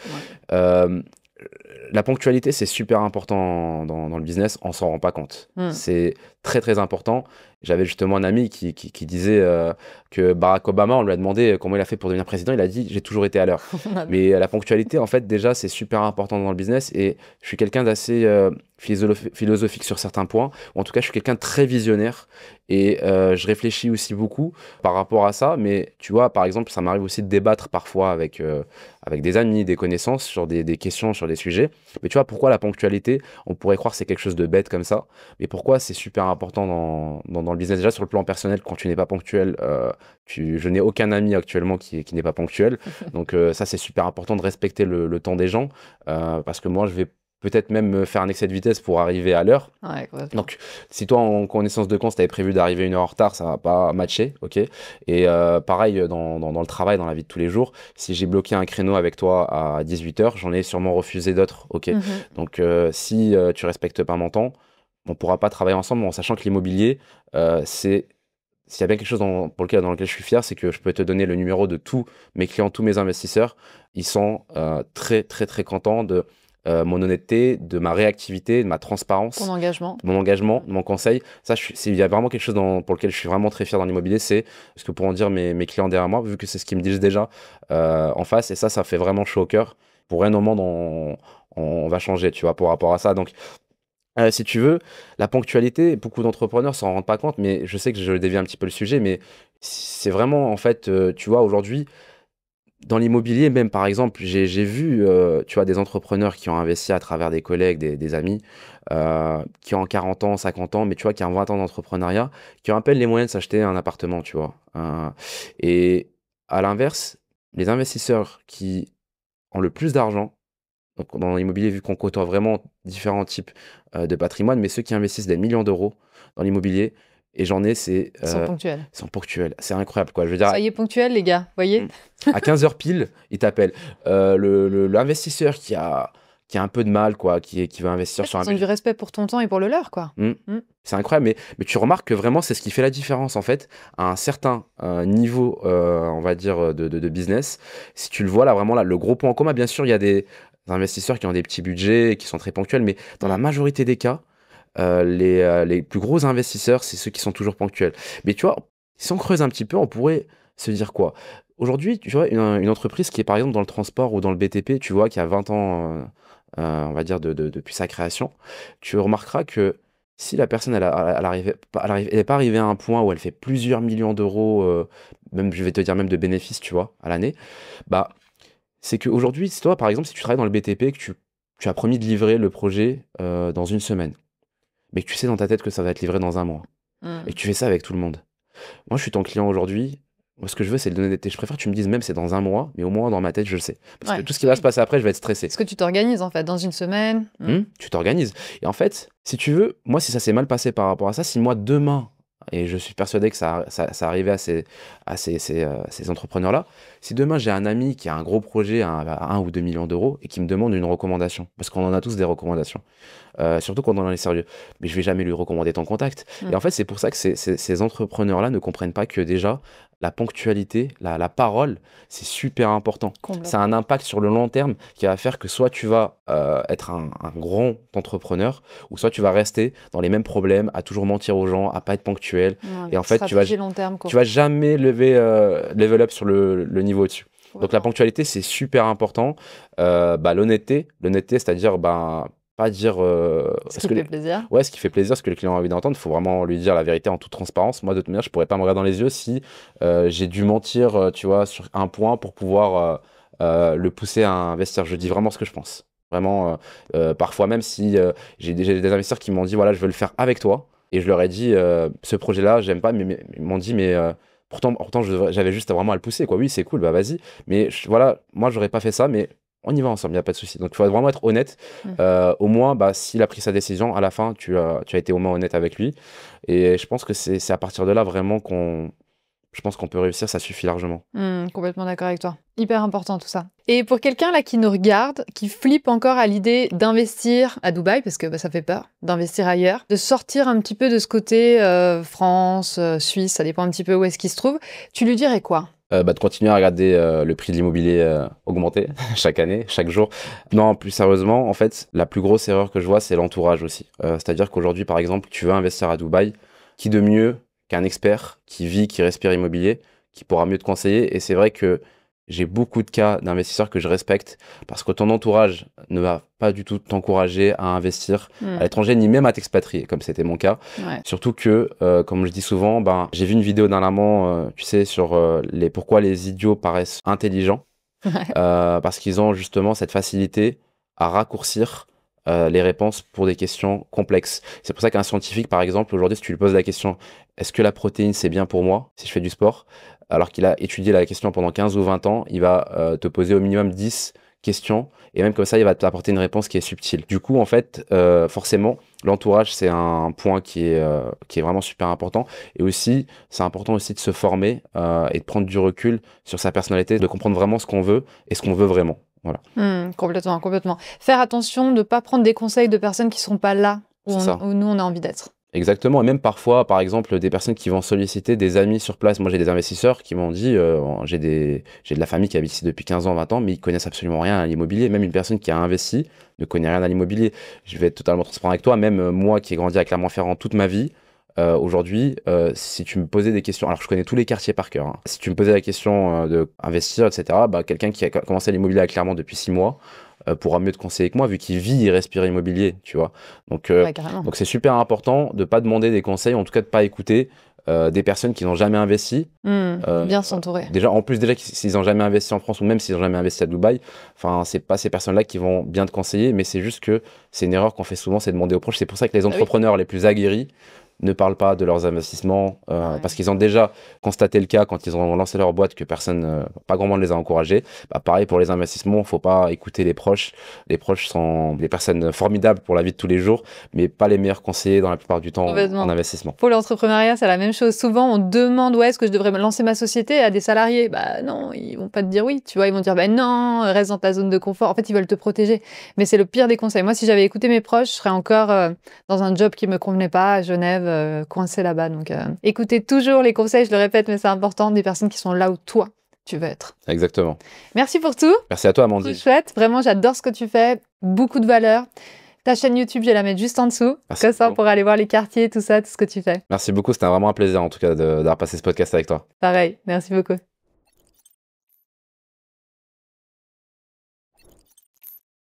La ponctualité, c'est super important dans le business, on s'en rend pas compte. C'est très très important. J'avais justement un ami qui disait que Barack Obama, on lui a demandé comment il a fait pour devenir président, il a dit « j'ai toujours été à l'heure ». Mais la ponctualité, en fait, déjà, c'est super important dans le business et je suis quelqu'un d'assez philosophique sur certains points, ou en tout cas, je suis quelqu'un de très visionnaire et je réfléchis aussi beaucoup par rapport à ça. Mais tu vois, par exemple, ça m'arrive aussi de débattre parfois avec des amis, des connaissances sur des questions, sur des sujets. Mais tu vois, pourquoi la ponctualité? On pourrait croire que c'est quelque chose de bête comme ça, mais pourquoi c'est super important dans le business? Déjà, sur le plan personnel, quand tu n'es pas ponctuel, je n'ai aucun ami actuellement qui n'est pas ponctuel. Donc ça, c'est super important de respecter le temps des gens, parce que moi, je vais peut-être même me faire un excès de vitesse pour arriver à l'heure. Ouais, complètement. Donc, si toi, en connaissance de cause, tu avais prévu d'arriver 1 heure en retard, ça va pas matcher, ok? Et pareil, dans le travail, dans la vie de tous les jours, si j'ai bloqué un créneau avec toi à 18 h, j'en ai sûrement refusé d'autres, ok? Mhm. Donc, si tu respectes pas mon temps, on pourra pas travailler ensemble, en sachant que l'immobilier, c'est... S'il y a bien quelque chose dans lequel je suis fier, c'est que je peux te donner le numéro de tous mes clients, tous mes investisseurs. Ils sont très, très, très contents de mon honnêteté, de ma réactivité, de ma transparence, Ton engagement. de mon engagement, de mon conseil. Ça, il y a vraiment quelque chose pour lequel je suis vraiment très fier dans l'immobilier, c'est ce que pourront dire mes clients derrière moi, vu que c'est ce qu'ils me disent déjà en face. Et ça fait vraiment chaud au cœur. Pour un moment, on va changer, tu vois, par rapport à ça. Donc, si tu veux, la ponctualité, beaucoup d'entrepreneurs s'en rendent pas compte, mais je sais que je dévie un petit peu le sujet, mais c'est vraiment, en fait, tu vois, aujourd'hui, dans l'immobilier, même par exemple, j'ai vu, tu vois, des entrepreneurs qui ont investi à travers des collègues, des amis, qui ont 40 ans, 50 ans, mais tu vois, qui ont 20 ans d'entrepreneuriat, qui ont à peine les moyens de s'acheter un appartement, tu vois. Et à l'inverse, les investisseurs qui ont le plus d'argent, donc dans l'immobilier, vu qu'on côtoie vraiment différents types de patrimoine, mais ceux qui investissent des millions d'euros dans l'immobilier, et j'en ai, Ils sont ponctuels. sont ponctuels. C'est incroyable, quoi. Je veux dire, Soyez ponctuels, les gars, voyez? à 15 heures pile, il t'appelle. L'investisseur qui a un peu de mal, quoi, qui veut investir sur un Ils ont du respect pour ton temps et pour le leur, quoi. C'est incroyable, mais tu remarques que vraiment, c'est ce qui fait la différence, en fait, à un certain niveau, on va dire, de business. Si tu le vois, là, vraiment, là, le gros point en commun, bien sûr, il y a des investisseurs qui ont des petits budgets et qui sont très ponctuels, mais dans la majorité des cas, les plus gros investisseurs, c'est ceux qui sont toujours ponctuels. Mais tu vois, si on creuse un petit peu, on pourrait se dire quoi? Aujourd'hui, tu vois, une entreprise qui est par exemple dans le transport ou dans le BTP, tu vois, qui a 20 ans, on va dire, depuis sa création, tu remarqueras que si la personne, elle n'est pas arrivée à un point où elle fait plusieurs millions d'euros, même, je vais te dire, même de bénéfices, tu vois, à l'année, bah, c'est qu'aujourd'hui, si toi, par exemple, si tu travailles dans le BTP, que tu as promis de livrer le projet dans 1 semaine, mais que tu sais dans ta tête que ça va être livré dans 1 mois, et que tu fais ça avec tout le monde. Moi, je suis ton client aujourd'hui. Moi, ce que je veux, c'est de l'honnêteté. Je préfère que tu me dises même c'est dans 1 mois, mais au moins dans ma tête, je le sais. Parce que tout ce qui va se passer après, je vais être stressé. Est-ce que tu t'organises, en fait, dans 1 semaine? Tu t'organises. Et en fait, si tu veux, moi, si ça s'est mal passé par rapport à ça, si moi, demain, et je suis persuadé que ça arrivait à ces entrepreneurs-là, si demain, j'ai un ami qui a un gros projet à 1 ou 2 millions d'euros et qui me demande une recommandation, parce qu'on en a tous des recommandations, surtout quand on en est sérieux, mais je vais jamais lui recommander ton contact. Et en fait, c'est pour ça que ces entrepreneurs-là ne comprennent pas que déjà, la ponctualité, la parole, c'est super important. Complètement. Ça a un impact sur le long terme qui va faire que soit tu vas être un grand entrepreneur, ou soit tu vas rester dans les mêmes problèmes, à toujours mentir aux gens, à pas être ponctuel. Ouais, Et en fait, long terme, quoi. tu vas jamais level up sur le niveau au-dessus. Donc la ponctualité, c'est super important. L'honnêteté, c'est-à-dire pas dire Ce qui fait plaisir. ouais, ce qui fait plaisir, ce que le client a envie d'entendre. Il faut vraiment lui dire la vérité en toute transparence. Moi, de toute manière, je pourrais pas me regarder dans les yeux si j'ai dû mentir, tu vois, sur un point pour pouvoir le pousser à investir. Je dis vraiment ce que je pense. Vraiment, parfois même si j'ai des investisseurs qui m'ont dit voilà, je veux le faire avec toi, et je leur ai dit ce projet-là, j'aime pas, mais ils m'ont dit pourtant j'avais juste vraiment à le pousser, quoi. Oui, c'est cool, bah vas-y. Mais voilà, moi, j'aurais pas fait ça, mais on y va ensemble, il n'y a pas de souci. Donc, il faut vraiment être honnête. Au moins, s'il a pris sa décision, à la fin, tu as été au moins honnête avec lui. Et je pense que c'est à partir de là vraiment je pense qu'on peut réussir, ça suffit largement. Complètement d'accord avec toi. Hyper important tout ça. Et pour quelqu'un là qui nous regarde, qui flippe encore à l'idée d'investir à Dubaï, parce que ça fait peur, d'investir ailleurs, de sortir un petit peu de ce côté France, Suisse, ça dépend un petit peu où est-ce qu'il se trouve, tu lui dirais quoi? De continuer à regarder le prix de l'immobilier augmenter chaque année, chaque jour. Non, plus sérieusement, en fait, la plus grosse erreur que je vois, c'est l'entourage aussi. C'est-à-dire qu'aujourd'hui, par exemple, tu veux investir à Dubaï, qui de mieux qu'un expert qui vit, qui respire immobilier, qui pourra mieux te conseiller. Et c'est vrai que j'ai beaucoup de cas d'investisseurs que je respecte parce que ton entourage ne va pas du tout t'encourager à investir à l'étranger, ni même à t'expatrier, comme c'était mon cas. Ouais. Surtout que, comme je dis souvent, j'ai vu une vidéo dernièrement, tu sais, sur pourquoi les idiots paraissent intelligents. Parce qu'ils ont justement cette facilité à raccourcir les réponses pour des questions complexes. C'est pour ça qu'un scientifique, par exemple, aujourd'hui, si tu lui poses la question « Est-ce que la protéine, c'est bien pour moi si je fais du sport ?» alors qu'il a étudié la question pendant 15 ou 20 ans, il va te poser au minimum 10 questions, et même comme ça, il va t'apporter une réponse qui est subtile. Du coup, en fait, forcément, l'entourage, c'est un point qui est vraiment super important. Et aussi, c'est important aussi de se former et de prendre du recul sur sa personnalité, de comprendre vraiment ce qu'on veut et ce qu'on veut vraiment. Voilà. Complètement, complètement. Faire attention de ne pas prendre des conseils de personnes qui ne sont pas là où nous, on a envie d'être. Exactement, et même parfois, par exemple, des personnes qui vont solliciter des amis sur place. Moi, j'ai des investisseurs qui m'ont dit, j'ai de la famille qui habite ici depuis 15 ans, 20 ans, mais ils connaissent absolument rien à l'immobilier. Même une personne qui a investi ne connaît rien à l'immobilier. Je vais être totalement transparent avec toi. Même moi qui ai grandi à Clermont-Ferrand toute ma vie, aujourd'hui, si tu me posais des questions, alors je connais tous les quartiers par cœur, hein. Si tu me posais la question d'investir, etc., quelqu'un qui a commencé l'immobilier à Clermont depuis 6 mois, pourra mieux te conseiller que moi, vu qu'il vit et respire immobilier, tu vois. Donc c'est super important de ne pas demander des conseils, en tout cas de ne pas écouter des personnes qui n'ont jamais investi. Bien s'entourer. Déjà, s'ils n'ont jamais investi en France ou même s'ils n'ont jamais investi à Dubaï, c'est pas ces personnes-là qui vont bien te conseiller, mais c'est juste que c'est une erreur qu'on fait souvent, c'est de demander aux proches. C'est pour ça que les entrepreneurs les plus aguerris ne parlent pas de leurs investissements parce qu'ils ont déjà constaté le cas quand ils ont lancé leur boîte que pas grand monde les a encouragés. Pareil pour les investissements, faut pas écouter les proches. Les proches sont des personnes formidables pour la vie de tous les jours, mais pas les meilleurs conseillers dans la plupart du temps en investissement. Pour l'entrepreneuriat, c'est la même chose. Souvent, on demande est-ce que je devrais lancer ma société à des salariés. Non, ils vont pas te dire oui. Tu vois, ils vont dire non, reste dans ta zone de confort. En fait, ils veulent te protéger. Mais c'est le pire des conseils. Moi, si j'avais écouté mes proches, je serais encore dans un job qui me convenait pas à Genève. Coincé là-bas. Donc, écoutez toujours les conseils, je le répète, mais c'est important, des personnes qui sont là où toi, tu veux être. Exactement. Merci pour tout. Merci à toi, Amandine. C'est chouette. Vraiment, j'adore ce que tu fais. Beaucoup de valeur. Ta chaîne YouTube, je vais la mettre juste en dessous. Comme ça, pour aller voir les quartiers, tout ça, tout ce que tu fais. Merci beaucoup. C'était vraiment un plaisir, en tout cas, d'avoir passé ce podcast avec toi. Pareil. Merci beaucoup.